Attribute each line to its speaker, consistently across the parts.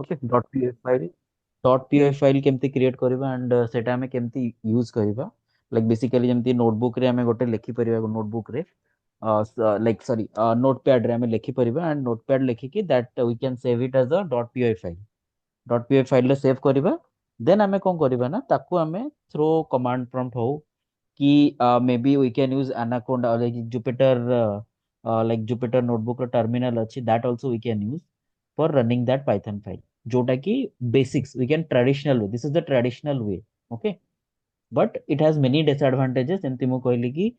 Speaker 1: Okay dot P file केमती create करबा and सेटा हमें केमती यूज करबा लाइक बेसिकली जेमती नोटबुक रे हमें गोटे लिखि परिबा नोटबुक रे लाइक सॉरी नोटपैड रे हमें लिखि परिबा एंड नोटपैड लिखिकी that we can save it as a dot P file रे सेव करबा देन हमें कोन करबा ना ताकू हमें थ्रो कमांड प्रॉम्प्ट हो कि maybe we can use Anaconda like Jupyter notebook terminal अच्छी that also we can use for running that Python file जोटा कि basics we can traditional way this is the traditional way okay but it has many disadvantages एमती मु कहली कि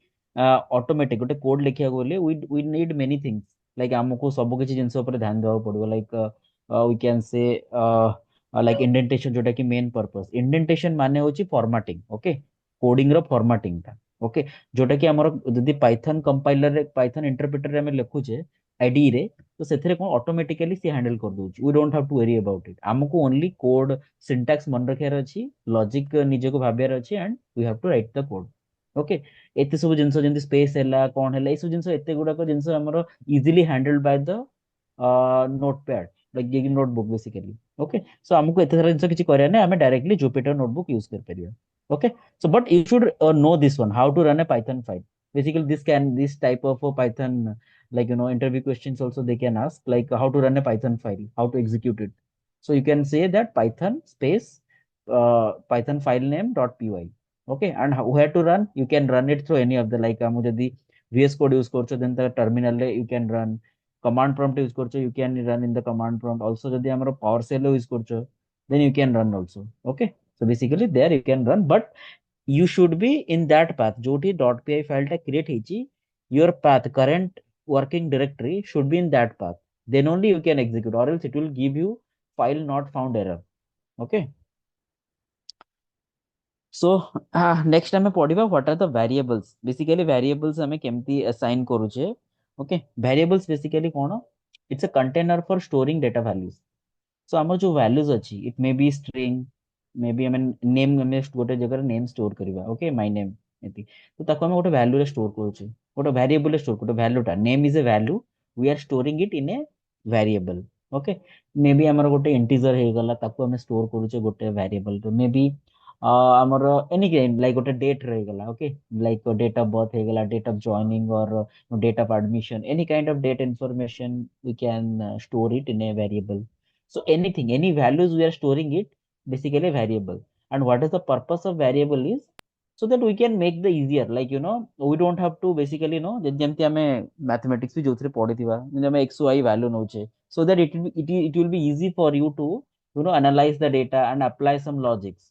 Speaker 1: automatic गोटे code लिखिया बोले we need many things like हमको सब किसी जिंस ऊपर ध्यान देवा पड़ो like we can say like indentation जोटा कि मेन पर्पस इंडेंटेशन माने होची फॉर्मेटिंग ओके कोडिंग रो फॉर्मेटिंग था ओके जोटा कि हमर जदी पाइथन कंपाइलर रे पाइथन इंटरप्रेटर रे हम लिखुचे आईडी रे तो सेथरे कोन ऑटोमेटिकली सी हैंडल कर दोची we don't have to worry about it हमको ओनली कोड सिंटैक्स मन रखियार अछि लॉजिक निजे को भाबियार अछि and we have to write the code okay एते सब जिंस जेंति स्पेस हैला कोन हैला ए सब जिंस एते गुडा को जिंस हमरो easily handled by the notepad like ये नोटबुक बेसिकली ओके सो हमको एते सारा जिंस किछि करिया नै हमें डायरेक्टली जुपिटर नोटबुक यूज कर परिया okay so but you should know this one how to run a python file basically this type of a python like interview questions also they can ask like how to run a python file how to execute it so you can say that python space python file name dot py okay and where to run you can run it through any of the like jodi vs code use korcho then the terminal le you can run command prompt use korcho you can run in the command prompt also jodi amaro powershell use korcho then you can run also okay so basically there you can run but you should be in that path joti dot py file ta create hechi your path current working directory should be in that path then only you can execute or else it will give you file not found error okay so next ଆମେ ପଢିବା what are the variables basically variables ଆମେ କେମିତି assign କରୁଛେ okay variables basically କଣ it's a container for storing data values so ଆମର ଯୋଉ values ଅଛି it may be string may be ଆମେ name ଆମେ ଗୋଟେ ଜାଗାରେ name store କରିବା okay my name ଏତି ତ ତାକୁ ଆମେ ଗୋଟେ value ରେ store କରୁଛେ ଗୋଟେ variable ରେ store ଗୋଟେ value ଟା name is a value we are storing it in a variable okay may be ଆମର ଗୋଟେ integer ହେଇଗଲା ତାକୁ ଆମେ store କରୁଛେ ଗୋଟେ variable ରେ may be ଆମର any kind like ଗୋଟେ date ରହିଗଲା okay like date of birth ହେଇଗଲା date of joining or date of admission any kind of date information we can store it in a variable so anything, any values we are storing it, basically a variable. And what is the purpose of variable is so that we can make the easier. Like we don't have to basically ଯେମିତି ଆମେ mathematics ବି ଯୋଉଥିରେ ପଢିଥିବା ଯେମିତି ଆମେ x y value ନଉଛେ so that it will be easy for you to analyze the data and apply some logics.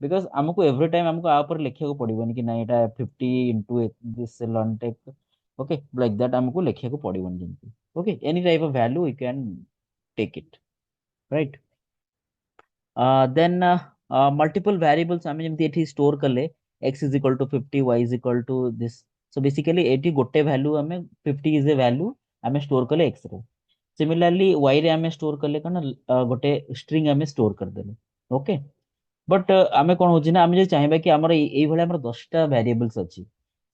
Speaker 1: Because ଆମକୁ every time ଆମକୁ ଆ ଉପରେ ଲେଖିବାକୁ ପଡିବନି କି ନାଇଁ ଏଟା 50 into this ln take okay like that ଆମକୁ ଲେଖିବାକୁ ପଡିବନି ଯେମିତି okay any type of value we can take it right then multiple variables ଆମେ ଯେମିତି ଏଠି store କଲେ x is equal to 50 y is equal to this so basically ଏଠି ଗୋଟେ value ଆମେ 50 is a value ଆମେ store କଲେ x ରେ similarly y ରେ ଆମେ store କଲେ କଣ ଗୋଟେ string ଆମେ store କରିଦେଲେ okay but ଆମେ କଣ ହଉଛି ନା ଆମେ ଯଦି ଚାହିଁବା କି ଆମର ଏଇଭଳିଆ ଆମର 10ଟା variables ଅଛି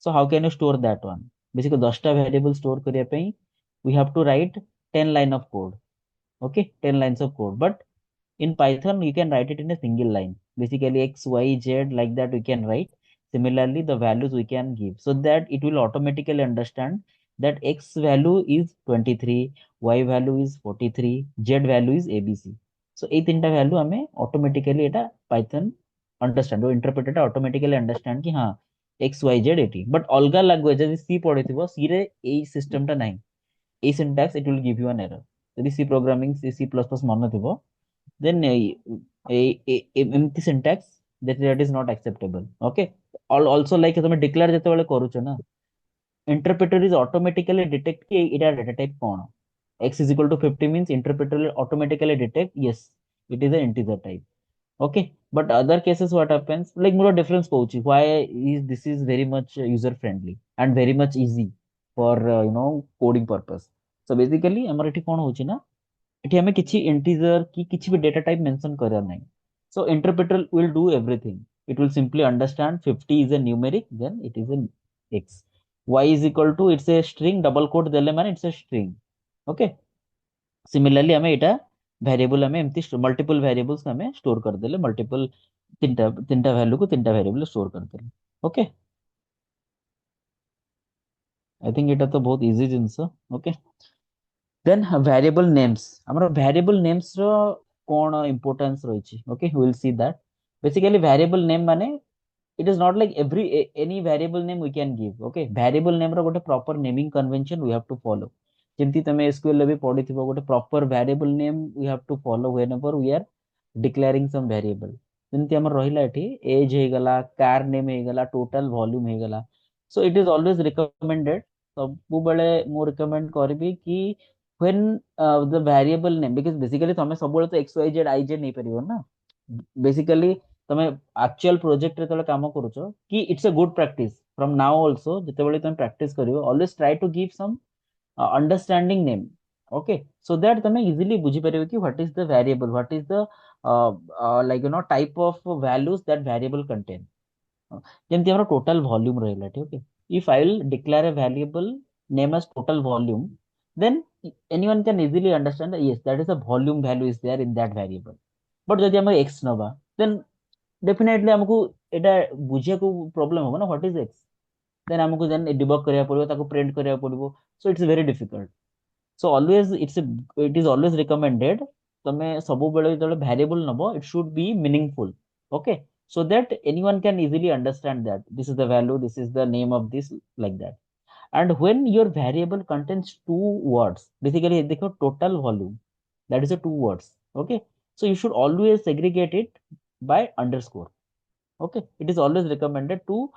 Speaker 1: so how can you store that one basically 10ଟା variable store କରିବା ପାଇଁ we have to write 10 line of code okay 10 lines of code but in python you can write it in a single line basically x y z like that we can write similarly the values we can give so that it will automatically understand that x value is 23 y value is 43 z value is abc so এই তিনটা value আমি automatically এটা Python understand ও interpret এটা automatically understand কি হ্যাঁ x Y Z এটি বট অলগা language ଯଦି C ପଢିଥିବ C ରେ ଏଇ ସିଷ୍ଟମଟା ନାହିଁ এই syntax it will give you an error ଯଦି ସି ପ୍ରୋଗ୍ରାମିଂ C++ ମନେ ଥିବ then ଏମିତି syntax that is not acceptable okay also like ତମେ declare ଯେତେବେଳେ କରୁଛ ନା interpreter is automatically detect कि ଏଇଟା data type କଣ x is equal to 50 means interpreter will automatically detect yes it is an integer type okay but other cases what happens like ମୋର difference କହୁଛି why is this is very much user friendly and very much easy for coding purpose so basically ଆମର ଏଠି କଣ ହଉଛି ନା ଏଠି ଆମେ କିଛି integer କି କିଛି ବି data type mention କରିବାର ନାହିଁ so interpreter will do everything it will simply understand 50 is a numeric then it is an x y is equal to it's a string double quote ଦେଲେ ମାନେ it's a string okay similarly ଆମେ ଏଇଟା variable हमें एमती multiple variables हमें store करदेले multiple तीनटा तीनटा वैल्यू को तीनटा वेरिएबल स्टोर करदेले ओके आई थिंक एटा तो बहुत इजी जिंस ओके देन वेरिएबल नेम्स हमर वेरिएबल नेम्स रो कोन इंपोर्टेंस रही okay we will see that basically variable name माने it is not like any variable name we can give okay variable name ର ଗୋଟେ proper naming convention we have to follow ଯେମିତି ତମେ SQL ରେ ବି ପଢିଥିବ ଗୋଟେ proper variable name we have to follow whenever we are declaring some variable ଯେମିତି ଆମର ରହିଲା ଏଠି age ହେଇଗଲା car name ହେଇଗଲା total volume ହେଇଗଲା so it is always recommended ସବୁବେଳେ ମୁଁ recommend କରିବି କି when the variable name because basically ତମେ ସବୁବେଳେ ତ XYZ IJ ନେଇପାରିବ ନା ବେସିକାଲି ତମେ ଆକ୍ଚୁଆଲ ପ୍ରୋଜେକ୍ଟ ଯେତେବେଳେ କାମ କରୁଛ କି it's a good practice from now also ଯେତେବେଳେ ତମେ ପ୍ରାକ୍ଟିସ କରିବ always try to give some understanding name okay so that ତମେ ଇଜିଲି ବୁଝିପାରିବ କି what is the variable what is the like you know type of values that variable contain ଯେମିତି ଆମର total volume ରହିଲା ଠିକ okay if I will declare a variable name as total volume then anyone can easily understand that yes that is a volume value is there in that variable but ଯଦି ଆମେ x ନବା then definitely हमको एटा बुझिया को problem होगा ना what is X then हमको then debug करिया पड़िबो ताको प्रिंट करिया पड़िबो so it's very difficult so always it is always recommended तमे सब बेले जले वेरिएबल नबो it should be meaningful okay so that anyone can easily understand that this is the value this is the name of this like that and when your variable contains two words basically देखो total volume that is a two words okay so you should always segregate it by underscore okay it is always recommended to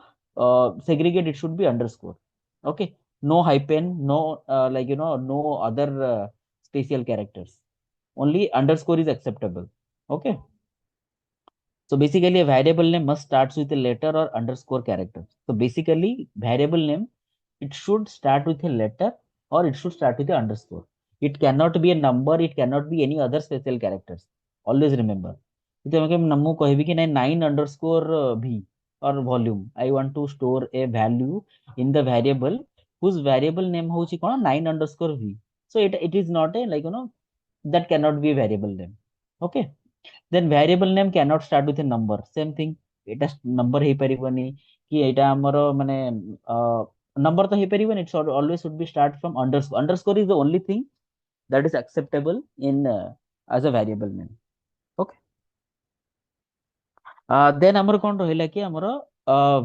Speaker 1: segregate it should be underscore okay no hyphen no like no other special characters only underscore is acceptable okay so basically a variable name must starts with a letter or underscore character so basically variable name it should start with a letter or it should start with a underscore it cannot be a number it cannot be any other special characters always remember ଯଦି ଆମେ ମୁଁ କହିବି କି ନାଇଁ 9 underscore v or volume I want to store a value in the variable whose variable name ହଉଛି କଣ 9 underscore v so it is not a like that cannot be a variable name okay then variable name cannot start with a number same thing এটা number ହେଇପାରିବନି କି ଏଇଟା ଆମର ମାନେ number ତ ହେଇପାରିବନି it should always should be start from underscore underscore is the only thing that is acceptable in as a variable name okay then ଆମର କଣ ରହିଲା କି ଆମର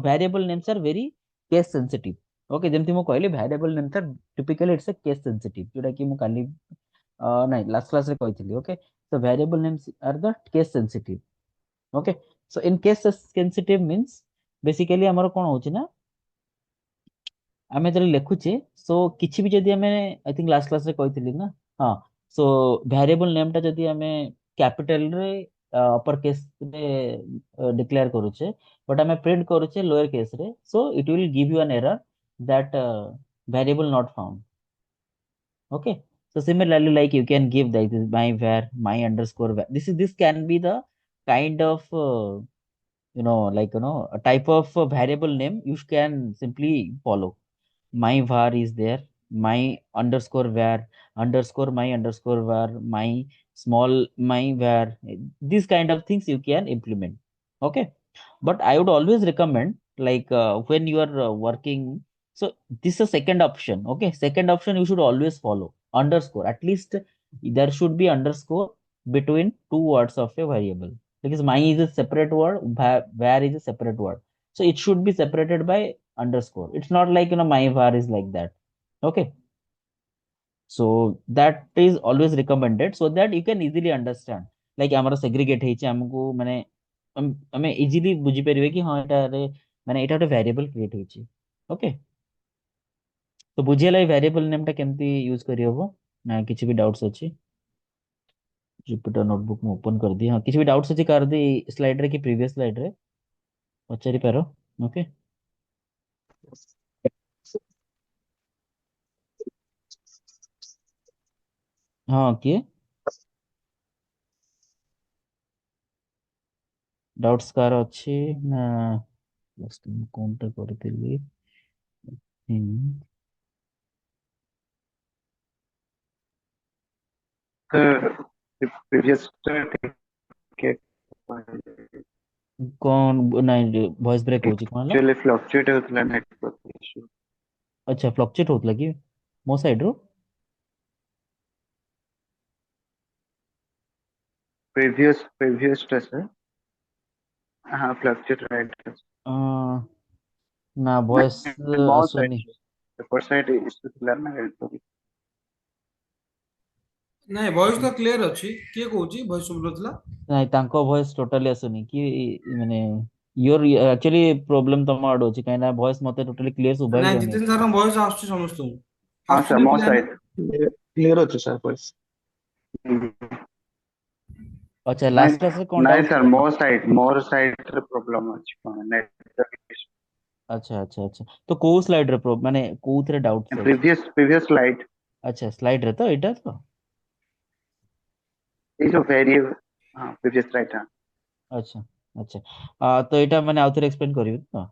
Speaker 1: variable names are very case sensitive okay ଯେମିତି ମୁଁ କହିଲି variable names are typically it's a case sensitive ଯୋଉଟା କି ମୁଁ କାଲି ନାଇଁ last class ରେ କହିଥିଲି okay so variable names are the case sensitive okay so in case sensitive means basically ଆମର କଣ ହଉଛି ନା ଆମେ ଯେତେବେଳେ ଲେଖୁଛେ ସୋ କିଛି ବି ଯଦି ଆମେ ଆଇ ଥିଙ୍କ ଲାଷ୍ଟ କ୍ଲାସରେ କହିଥିଲି ନା ହଁ ସୋ ଭ୍ୟାରିଏବଲ ନେମ୍ ଟା ଯଦି ଆମେ କ୍ୟାପିଟାଲ ରେ ଅପର କେସ୍ ରେ ଡିକ୍ଲେୟାର କରୁଛେ ବଟ୍ ଆମେ ପ୍ରିଣ୍ଟ କରୁଛେ ଲୋୟର କେସ୍ ରେ so it will give you an error that variable not found okay so similarly like you can give that is my var my underscore var this can be the kind of like a type of variable name you can simply follow my var is there my underscore var underscore my underscore var my small my var these kind of things you can implement okay but I would always recommend like when you are working so this is a second option okay second option you should always follow underscore at least there should be underscore between two words of a variable because my is a separate word var is a separate word so it should be separated by underscore it's not like my var is like that okay so that is always recommended so that you can easily understand like ଆମର segregate ହେଇଛି ଆମକୁ ମାନେ ଆମେ easily ବୁଝି ପାରିବେ କି ହଁ ଏଟାରେ ମାନେ ଏଟା ଗୋଟେ variable create ହେଇଛି okay ତ ବୁଝିହେଲା ଏଇ variable name ଟା କେମିତି ୟୁଜ କରିହବ ନା କିଛି ବି doubts ଅଛି Jupyter notebook ମୁଁ open କରିଦିଏ ହଁ କିଛି ବି doubts ଅଛି କାହାର ଦି slide ରେ କି previous slide ରେ ପଚାରି ପାର okay ହଁ କିଏ doubts କାହାର ଅଛି ନା just ମୁଁ କୋଉଟା କରିଥିଲି ହୁଁ
Speaker 2: ହୁଁ प्रीवियस के
Speaker 1: कौन नहीं वॉइस ब्रेक होची कौन ला?
Speaker 2: एक्चुअली फ्लक्चुएट होता नेटवर्क इश्यू।
Speaker 1: अच्छा फ्लक्चुएट होत लगी मो साइड रो।
Speaker 2: प्रीवियस टा सर। हाँ फ्लक्चुएट राइट।
Speaker 1: अ, ना वॉइस
Speaker 2: ନାଇଁ ମୋ
Speaker 1: आसुनी।
Speaker 2: ସାଇଡ୍ ଏପଟ ସାଇଡ୍ ଇସ୍ୟୁ ଥିଲା ନା ନେଟୱାର୍କ।
Speaker 3: ନାଇଁ ଭଏସ ତ କ୍ଲିୟର ଅଛି। କିଏ କହୁଛି ଭଏସ ଶୁଭୁନଥିଲା?
Speaker 1: ନାଇଁ ତାଙ୍କ ଭଏସ ଟୋଟାଲି ଆସୁନି କି ମାନେ योर एक्चुअली प्रॉब्लम तम आड़ अछि काइना वॉइस मते टोटली क्लियर सुबा भी
Speaker 3: ନାଇଁ
Speaker 1: जाउनी
Speaker 3: ଜିତେନ
Speaker 1: actually।
Speaker 3: ସାରଙ୍କ ଭଏସ ଆସୁଛି ସମସ୍ତଙ୍କୁ।
Speaker 2: ହଁ
Speaker 3: ଆସୁଛି
Speaker 2: ସାର୍
Speaker 3: ନା
Speaker 2: ମୋ
Speaker 3: କ୍ଲିୟରଲି?
Speaker 2: ସାଇଡ୍ କ୍ଲିୟର ଅଛି ସାର୍ ଭଏସ୍।
Speaker 1: अच्छा
Speaker 2: ନାଇଁ
Speaker 1: लास्ट क्लास रे कोन
Speaker 2: ନାଇଁ
Speaker 1: डाउट
Speaker 2: ସାର୍
Speaker 1: थिला
Speaker 2: ମୋ
Speaker 1: कि?
Speaker 2: ସାଇଡ୍ ମୋର ସାଇଡ୍ ରେ ପ୍ରୋବ୍ଲେम ଅଛି କଣ ନେଟୱାର୍କ ଇଶ୍ୟୁ।
Speaker 1: अच्छा अच्छा अच्छा तो को स्लाइड रे माने कोउथरे डाउट्स अछि?
Speaker 2: प्रीवियस स्लाइड
Speaker 1: अच्छा स्लाइड रे तो एटा तो।
Speaker 2: ये जो वेरिएबल। हाँ प्रीवियस स्लाइड हाँ।
Speaker 1: अच्छा अच्छा तो एटा माने आउथरे एक्सप्लेन करियो तो।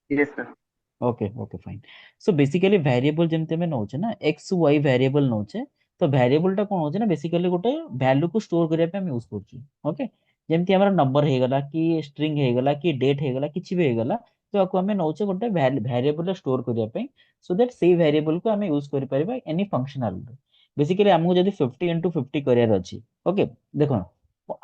Speaker 2: Yes sir.
Speaker 1: Okay okay fine. So basically variable जेमते में नौचे ना एक्स वाई वेरिएबल नौचे। तो वेरिएबल टा कोन होचे ना बेसिकली गोटे वैल्यू को स्टोर करिया पे हम यूज करछु। ओके जेमति हमरा नंबर हे गला कि स्ट्रिंग हे गला कि डेट हे गला किछि भी हे गला तो आको हमें नौचे गोटे वेरिएबल स्टोर करिया पे सो दैट सेही वेरिएबल को हमें यूज करि परिबा एनी फंक्शनल। बेसिकली हमहु जदी 50 इनटू 50 करियार अछि ओके देखो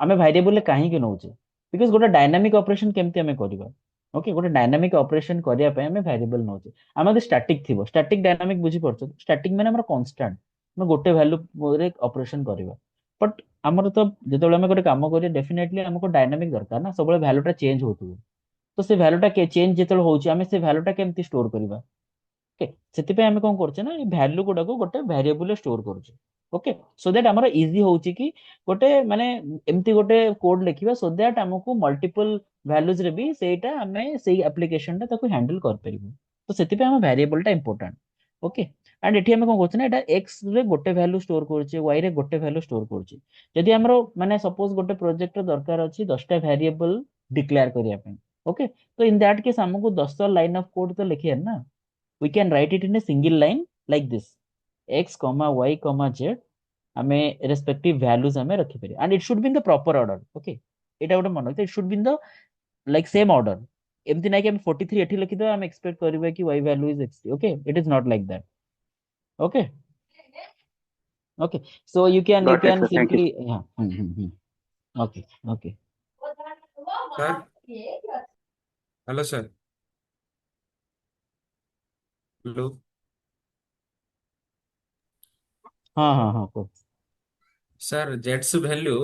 Speaker 1: हमें वेरिएबल काहे के नौचे बिकॉज़ गोटे डायनामिक ऑपरेशन केमति हमें करबा। ओके गोटे डायनामिक ऑपरेशन करिया पे हमें वेरिएबल नौचे। हम स्टैटिक थिबो स्टैटिक डायनामिक बुझी परछो स्टैटिक माने हमर कांस्टेंट हम गोटे वैल्यू रे ऑपरेशन करबा। बट हमर तो जेतेबेले हम गोटे काम करिया डेफिनेटली हमको डायनामिक दरकार ना सब वैल्यू टा चेंज होतु। तो से वैल्यू टा के चेंज जेतेबेले होची हमें से वैल्यू टा केमति स्टोर करबा। ओके ସେଥିପାଇଁ ଆମେ କଣ କରୁଛେ ନା ଏ ଭ୍ୟାଲୁ ଗୁଡାକୁ ଗୋଟେ ଭ୍ୟାରିଏବଲ ଷ୍ଟୋର କରୁଛେ। ଓକେ ସୋ ଦ୍ୟାଟ ଆମର ଇଜି ହଉଛି କି ଗୋଟେ ମାନେ ଏମିତି ଗୋଟେ କୋଡ ଲେଖିବା ସୋ ଦ୍ୟାଟ ଆମକୁ ମଲ୍ଟିପଲ ଭ୍ୟାଲୁଜ ରେ ବି ସେଇଟା ଆମେ ସେଇ ଆପ୍ଲିକେସନ ଟା ତାକୁ ହ୍ୟାଣ୍ଡଲ କରିପାରିବୁ। ତ ସେଥିପାଇଁ ଆମ ଭ୍ୟାରିଏବଲ ଟା ଇମ୍ପୋର୍ଟାଣ୍ଟ। ଓକେ ଆଣ୍ଡ ଏଠି ଆମେ କଣ କରୁଛେ ନା ଏଟା ଏକ୍ସ ରେ ଗୋଟେ ଭ୍ୟାଲୁ ଷ୍ଟୋର କରୁଛେ ୱାଇ ରେ ଗୋଟେ ଭ୍ୟାଲୁ ଷ୍ଟୋର କରୁଛେ। ଯଦି ଆମର ମାନେ ସପୋଜ ଗୋଟେ ପ୍ରୋଜେକ୍ଟ ଦରକାର ଅଛି 10ଟା ଭ୍ୟାରିଏବଲ ଡିକ୍ଲେୟାର କରିବା ପାଇଁ। ଓକେ ତ ଇନ ଦ୍ୟାଟ କେସ ଆମକୁ 10 ଲାଇନ ଅଫ କୋଡ ତ ଲେଖିବାର ନା। we can write it in a single line like this x comma y comma z हमें respective values हमें रखी परिया and it should be in the proper order okay एटा गोटे मन रखिए it should be in the like same order एमती नहीं कि हम 43 एठी लिखि दो हम एक्सपेक्ट करिवे कि y value is x okay it is not like that okay okay so you
Speaker 2: got it
Speaker 1: can
Speaker 2: sir thank you.
Speaker 1: simply yeah okay okay
Speaker 3: sir hello sir. Hello
Speaker 1: हाँ हाँ हाँ cool.
Speaker 3: Sir jets value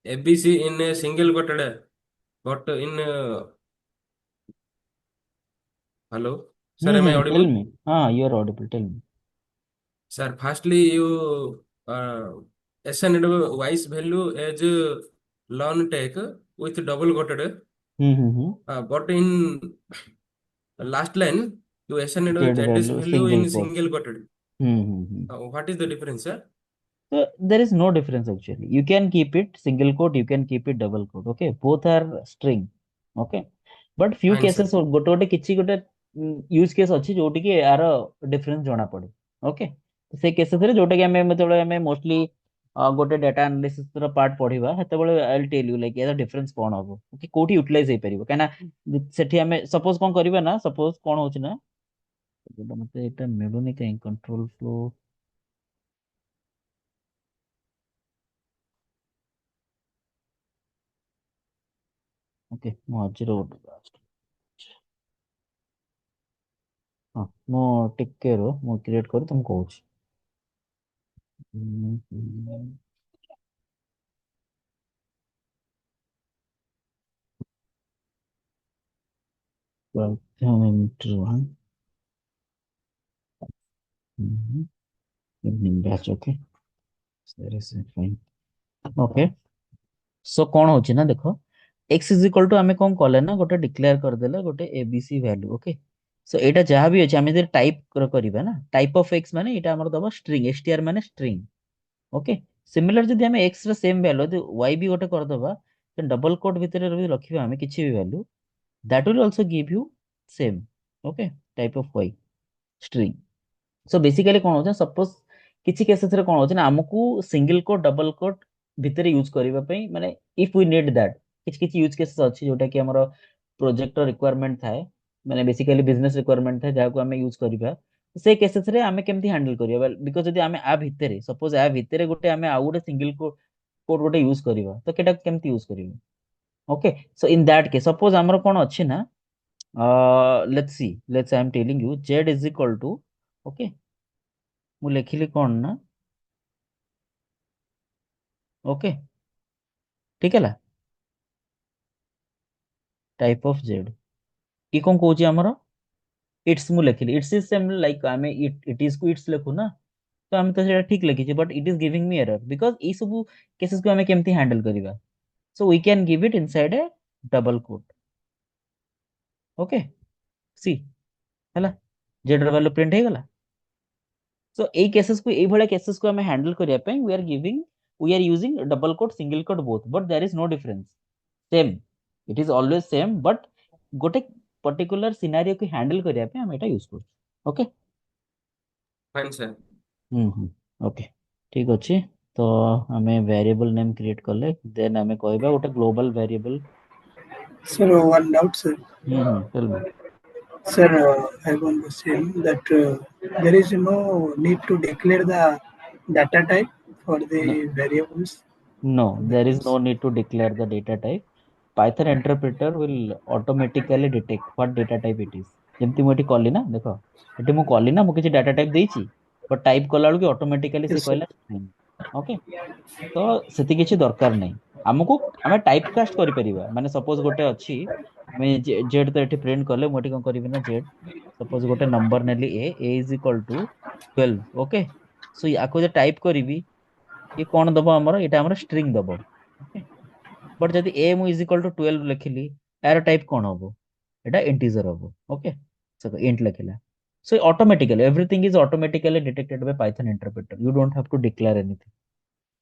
Speaker 3: ABC in a single quoted but in hello sir am I
Speaker 1: tell
Speaker 3: audible?
Speaker 1: me हाँ you are audible tell me
Speaker 3: Sir, firstly, you assigned wise value as learn take with double quoted,
Speaker 1: hmm
Speaker 3: but in last line, you assigned
Speaker 1: z
Speaker 3: z is
Speaker 1: value
Speaker 3: value
Speaker 1: single
Speaker 3: in
Speaker 1: quote
Speaker 3: single quoted.
Speaker 1: Hmm.
Speaker 3: What is the difference, sir?
Speaker 1: So there is no difference actually. You can keep it single quote, you can keep it double quote. Okay, both are string. Okay, but few
Speaker 3: Fine,
Speaker 1: cases
Speaker 3: sir.
Speaker 1: गोटे गोटे किछि गोटे use case अछि जोटि कि यार difference जଣା पड़े। Okay तो से केसेस रे जोटा कि हमें मतलब हमें मोस्टली गोटे डाटा एनालिसिस रो पार्ट पढिबा हेतेबेले I will tell you like यार डिफरेंस कोन हबो कि कोठी यूटिलाइज हे परिबो काना सेठी हमें सपोज कोन करबा ना सपोज कोन होछि ना मते एटा मेलुनी काई कंट्रोल फ्लो ओके मो आजिरो हाँ ମୁଁ ଟିକେ ରୁହ ମୁଁ କ୍ରିଏଟ କରି ତମକୁ କହୁଛି evening batch okay okay so कौन होची ना देखो x इज इक्वल टू आमे कौन कले ना गोटे डिक्लेयर कर देले गोटे एबीसी वैल्यू ओके सो एटा जहां भी अछि आमे जे टाइप करबा ना टाइप ऑफ x माने एटा हमर दबा स्ट्रिंग str माने स्ट्रिंग ओके सिमिलर जदि हमें x रे सेम वैल्यू यदि y भी गोटे कर दबा देन डबल कोट भितर रे रखिबा हमें किछि भी value that will also give you same okay type of y string so basically कौन होता है सपोज किछि केसेस रे कोन होछि ना हमकु सिंगल कोट डबल कोट भितर यूज करबा पई माने इफ वी नीड दैट किछि किछि यूज केसेस अछि जोटा कि हमर प्रोजेक्ट रिक्वायरमेंट थाए माने बेसिकली बिजनेस रिक्वायरमेंट थाए जाको हमें यूज करबा से केसेस रे हमें केमति हैंडल करिया बिकॉज़ यदि हमें आ भितरे सपोज आ भितरे गोटे हमें आ गोटे सिंगल कोट कोड गोटे यूज करबा तो केटा केमति यूज करबा okay so in that case suppose हमर कोन अछि ना let's I am telling you z is equal to okay मु लिखिली कोन ना ओके ठीक है ला टाइप ऑफ z ई कोन कहूची हमर इट्स मु लिखिली इट्स इज सेम लाइक आमे इट इज को इट्स लिखु ना तो हम तो सेटा ठीक लिखिছি but it is giving me error because ई सब केसेस को हमें केमती हैंडल करिवा so we can give it inside a double quote okay सी हला z ର value print ହେଇଗଲା सो ए केसेस को ए भले केसेस को हमें हैंडल करिया पे we are using double quote single quote both but there is no difference same it is always same but गोटे पर्टिकुलर सिनेरियो को हैंडल करिया पे हम एटा यूज करू ओके
Speaker 3: फाइन सर
Speaker 1: ओके ठीक अछि तो हमें वेरिएबल नेम क्रिएट करले देन हमें कहबा गोटे global variable
Speaker 4: Sir, one doubt, sir.
Speaker 1: Tell me
Speaker 4: Sir, I want to say that there is no need to declare the data type for the variables.
Speaker 1: no there is no need to declare the data type python interpreter will automatically detect what data type it is ଯେମିତି ମୁଁ ଏଠି କଲି ନା ଦେଖ ଏଠି ମୁଁ କଲି ନା ମୁଁ କିଛି ଡାଟା ଟାଇପ ଦେଇଛି ବଟ ଟାଇପ କଲା ବେଳକୁ ଅଟୋମେଟିକାଲି ସେ
Speaker 4: Yes, sir.
Speaker 1: କହିଲା string ଓକେ ତ ସେତି କିଛି ଦରକାର ନାହିଁ ଆମକୁ ଆମେ ଟାଇପ କାଷ୍ଟ କରିପାରିବା ମାନେ ସପୋଜ ଗୋଟେ ଅଛି ଆମେ ଜେଡ ତ ଏଠି ପ୍ରିଣ୍ଟ କଲେ ମୁଁ ଏଠି କଣ କରିବି ନା ଜେଡ ସପୋଜ ଗୋଟେ ନମ୍ବର ନେଲି A is equal to 12 okay so ୟାକୁ ଯେ ଟାଇପ କରିବି ये कौन दबो हमर एटा हमर स्ट्रिंग दबो ओके बट जदि a मु इज इक्वल टू 12 लिखिली यार टाइप कौन हबो एटा इंटीजर हबो ओके सो इंट लिखिला so automatically everything is automatically detected by Python interpreter you don't have to declare anything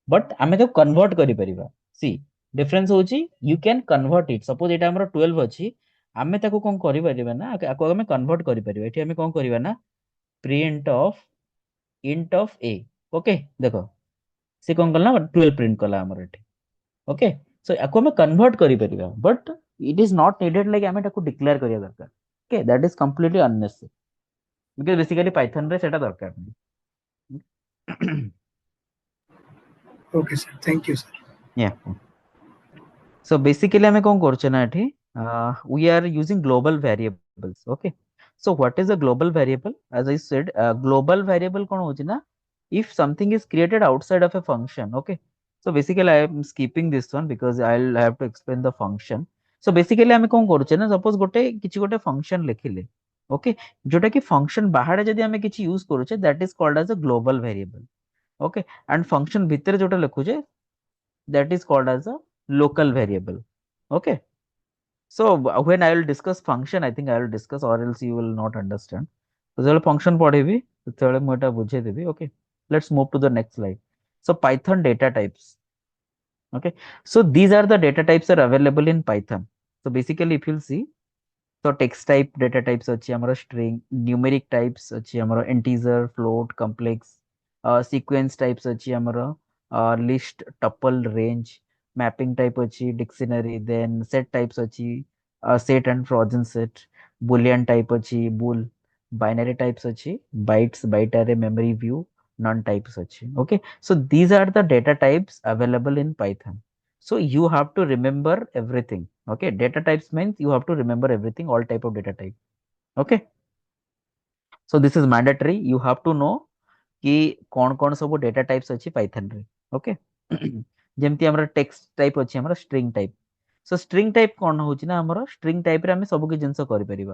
Speaker 1: but आमे तो कन्वर्ट करि परिबा सी डिफरेंस होची you can convert it suppose एटा हमर 12 अछि आमे ताको कोन करि परिबा ना आको हमें कन्वर्ट करि परिबा एठी हमें कोन करिबा ना print of int of a okay देखो से कौन कला 12 प्रिंट कला हमर एठी ओके सो याको हमें कन्वर्ट करि परिबा but it is not needed like हमें ताको डिक्लेयर करिया दरकार okay that is completely unnecessary because basically Python रे सेटा दरकार नहीं
Speaker 4: Okay, sir. Thank you, sir.
Speaker 1: या सो बेसिकली हमें कौन करछे ना एठी we are using global variables okay so what is a global variable as I said global variable कौन होची ना if something is created outside of a function okay so basically I am skipping this one because I'll have to explain the function so basically ଆମେ କଣ କରୁଛେ ନା suppose ଗୋଟେ କିଛି ଗୋଟେ function ଲେଖିଲେ okay जोटा कि function ବାହାରେ ଯଦି ଆମେ କିଛି use କରୁଛେ that is called as a global variable okay and function ଭିତରେ जोटा ଲେଖୁଛେ that is called as a local variable okay so when I will discuss function I think I will discuss or else you will not understand तो जेबे function पढेबी सेतेबेले मु एटा बुझे देबी okay let's move to the next slide so python data types okay so these are the data types are available in python so basically if you'll see so text type data types ଅଛି ଆମର string numeric types ଅଛି ଆମର integer float complex sequence types ଅଛି ଆମର list tuple range mapping type ଅଛି dictionary then set types ଅଛି set and frozen set boolean type ଅଛି bool binary types ଅଛି bytes byte array memory view none types ଅଛି okay so these are the data types available in python so you have to remember everything okay data types means you have to remember everything all type of data type okay so this is mandatory you have to know कि कौन कौन सब data types अच्छी Python रे okay जेमती हमर text type अच्छी हमर string type so string type कौन होची ना हमर स्ट्रिंग टाइप रे हमें सब कि जिंस करि परिबा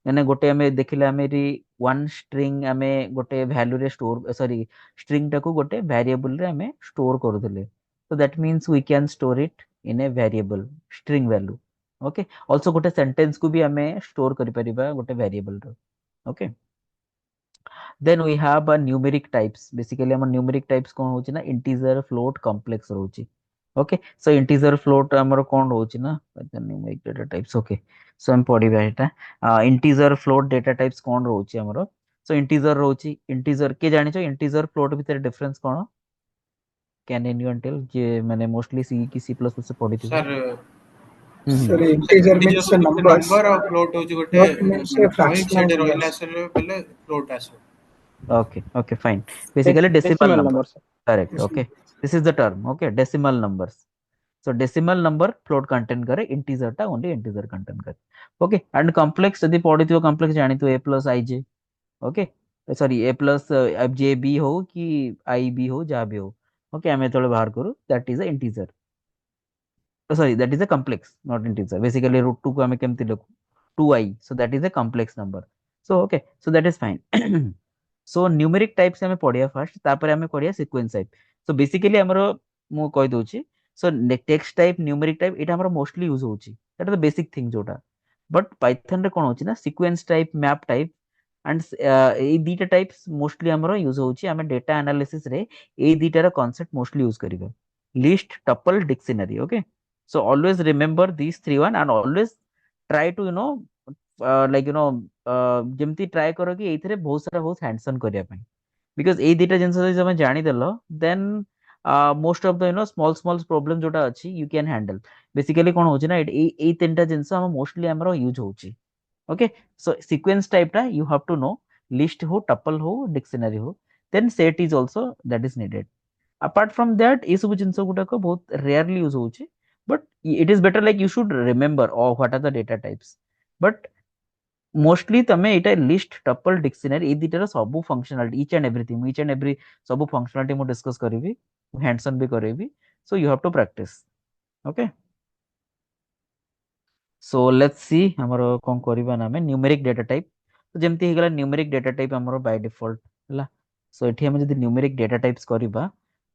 Speaker 1: माने गोटे हमें देखिले हमें री वन स्ट्रिंग हमें गोटे वैल्यू रे स्टोर सॉरी स्ट्रिंग टाको गोटे वेरिएबल रे हमें स्टोर कर देले so that means we can store it in a variable string value okay also गोटे सेंटेंस को भी हमें स्टोर करि परिबा गोटे वेरिएबल रे okay then we have a numeric types basically our numeric types कौन होची ना integer float complex रहउची okay so integer float हमर कौन रहउची ना numeric data types okay so हम पढिबा एटा integer float data types कौन रहउची हमर सो इंटीजर रोची इंटीजर के जानि छो इंटीजर फ्लोट भितर डिफरेंस कोन कैन एनीवन टेल जे माने मोस्टली सी की सी प्लस से पढी थिबो
Speaker 3: sir
Speaker 4: Sir,
Speaker 1: hmm
Speaker 4: integer
Speaker 3: integer
Speaker 4: means
Speaker 3: को गोटे
Speaker 4: numbers.
Speaker 3: नंबर और फ्लोट होची गोटे
Speaker 4: Float means
Speaker 3: पॉइंट
Speaker 4: fractional
Speaker 3: सेटे रहिला
Speaker 4: numbers.
Speaker 3: सर बेले फ्लोट आसो
Speaker 1: okay okay fine basically decimal
Speaker 5: decimal
Speaker 1: number
Speaker 5: number, sir.
Speaker 1: Correct
Speaker 4: Yes,
Speaker 1: okay this is the term okay decimal numbers so decimal number float contain करे integer टा only integer contain करे okay and complex यदि पढिथिबो complex जानि तो a plus I J okay sorry A plus J B हो कि आई B हो जहाँ भी हो ओके आम जो बाहर करूँ that is a integer sorry that is a complex not integer basically root two को आम केमती लिखू two I so that is a complex number so okay so that is fine so numeric types आम पढ़िया fast तापर आम पढ़िया sequence type so basically आमर मु कहि दउची so text type numeric type एटा हमर मोस्टली यूज होची that is the basic thing जोटा बट पाइथन रे कोन होची ना sequence type map type and ए दीटा टाइप्स मोस्टली हमर यूज होची आम डेटा एनालिसिस रे ए दीटार कॉन्सेप्ट मोस्टली यूज करिवे list tuple dictionary okay so always remember these three one and always try to like ଯେମିତି try କର କି ଏଇଥିରେ ବହୁତ ସାରା ବହୁତ ହ୍ୟାଣ୍ଡସନ୍ କରିବା ପାଇଁ ବିକଜ ଏଇ ଦିଟା ଜିନିଷ ଯଦି ତମେ ଜାଣିଦେଲ then most of the small small problem ଯୋଉଟା ଅଛି ୟୁ କ୍ୟାନ୍ ହ୍ୟାଣ୍ଡେଲ ବେସିକାଲି କଣ ହଉଛି ନା ଏଇ ତିନିଟା ଜିନିଷ ଆମ ମୋଷ୍ଟଲି ଆମର ୟୁଜ ହଉଛି ओके सो सीक्वेंस टाइप टा you have to know list हो टपल हो डिक्शनरी हो then set is also that is needed apart from that ये सब जिंस गुड़ाक बहुत रेयरली यूज होची but it is better like you should remember what are the data types but mostly तमे एटा लिस्ट टपल डिक्शनरी ए दिटार सब functionality each and everything each and every सब फंक्शनालिटी मु डिस्कस करिवि हैंडसन भी करेबी so you have to practice okay so let's see हमर कोन करबा ना हमें न्यूमेरिक डेटा टाइप तो जेमती हेगला न्यूमेरिक डेटा टाइप हमर बाय डिफॉल्ट हला सो एठी हम जदी न्यूमेरिक डेटा टाइप्स करबा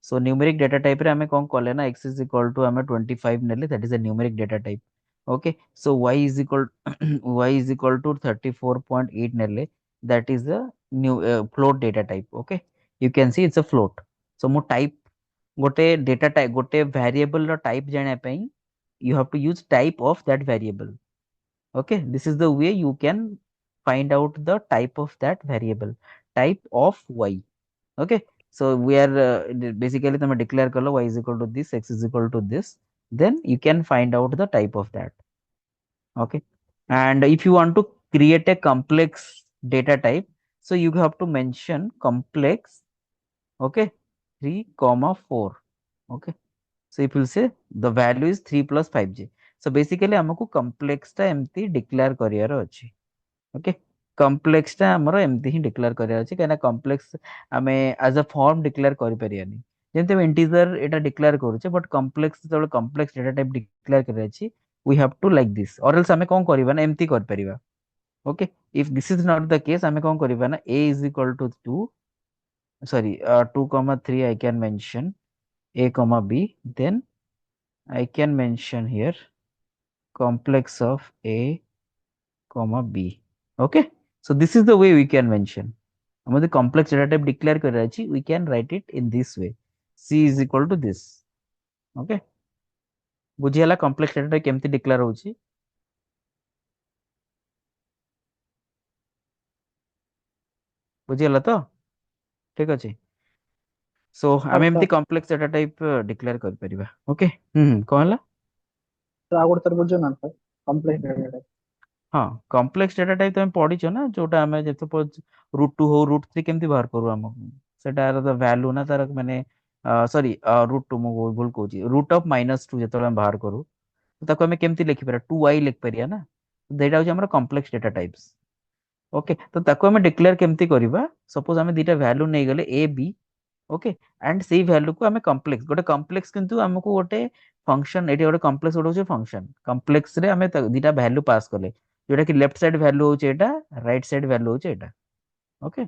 Speaker 1: सो न्यूमेरिक डेटा टाइप रे हमें कोन कले ना x इज इक्वल टू हमें 25 नेले that is a numeric data type okay so y is equal y is equal to 34.8 नेले that is a new float data type okay you can see it's a float so मो type गोटे data type गोटे variable रो type जाने पई you have to use type of that variable okay this is the way you can find out the type of that variable type of y okay so we are basically તમે declare kar lo y is equal to this x is equal to this then you can find out the type of that okay and if you want to create a complex data type so you have to mention complex okay 3 comma 4 okay so if you say the value is 3 plus 5j so basically हमको complex टा एमती declare करियार अछि okay complex टा हमरो एमती ही declare करियार अछि काना complex हमें as a form declare करि परियानी जेंते integer एटा declare करूचे but complex जब complex data type declare करिया अछि we have to like this or else हमें कोन करिबा ना एमती कर परिबा okay if this is not the case हमें कोन करिबा ना a is equal to 2 sorry 2 comma 3 I can mention a comma b then I can mention here complex of A, comma B. Okay. So this is the way we can mention. the complex data type declare Karachi, we can write it in this way. C is equal to this. Okay. बुझियाला complex data type केमती declare होची? बुझियाला तो? ठीक अछि. So
Speaker 5: Sir,
Speaker 1: आमे
Speaker 5: sir,
Speaker 1: एमती complex data type declare कर परिबा. Okay. कौन ला?
Speaker 5: sir, ଆଉ ଗୋଟେ ଥର ବୁଝୁନ ନା sir complex data type
Speaker 1: हाँ कॉम्प्लेक्स डेटा टाइप तुम पढ़िଛ ना जोटा आमे जते रूट टू हो रूट थ्री केमती बाहर करू हम सेटार द वैल्यू ना तार माने सॉरी रूट टू मु भूल कहूची रूट ऑफ माइनस टू जते हम बाहर करू तो ताको हमें केमती लिखि पारा 2y लिख परिया ना देटा होची हमर कॉम्प्लेक्स डेटा टाइप्स ओके तो ताको हमें डिक्लेयर केमती करबा सपोज हमें दीटा वैल्यू नै गले a b ओके एंड सेही वैल्यू को हमें कॉम्प्लेक्स गोटे कॉम्प्लेक्स किंतु हमको गोटे फंक्शन एटी गोटे कॉम्प्लेक्स गोटे होची फंक्शन कॉम्प्लेक्स रे हमें दीटा वैल्यू पास कले जोटा कि लेफ्ट साइड वैल्यू होची एटा राइट साइड वैल्यू होची एटा ओके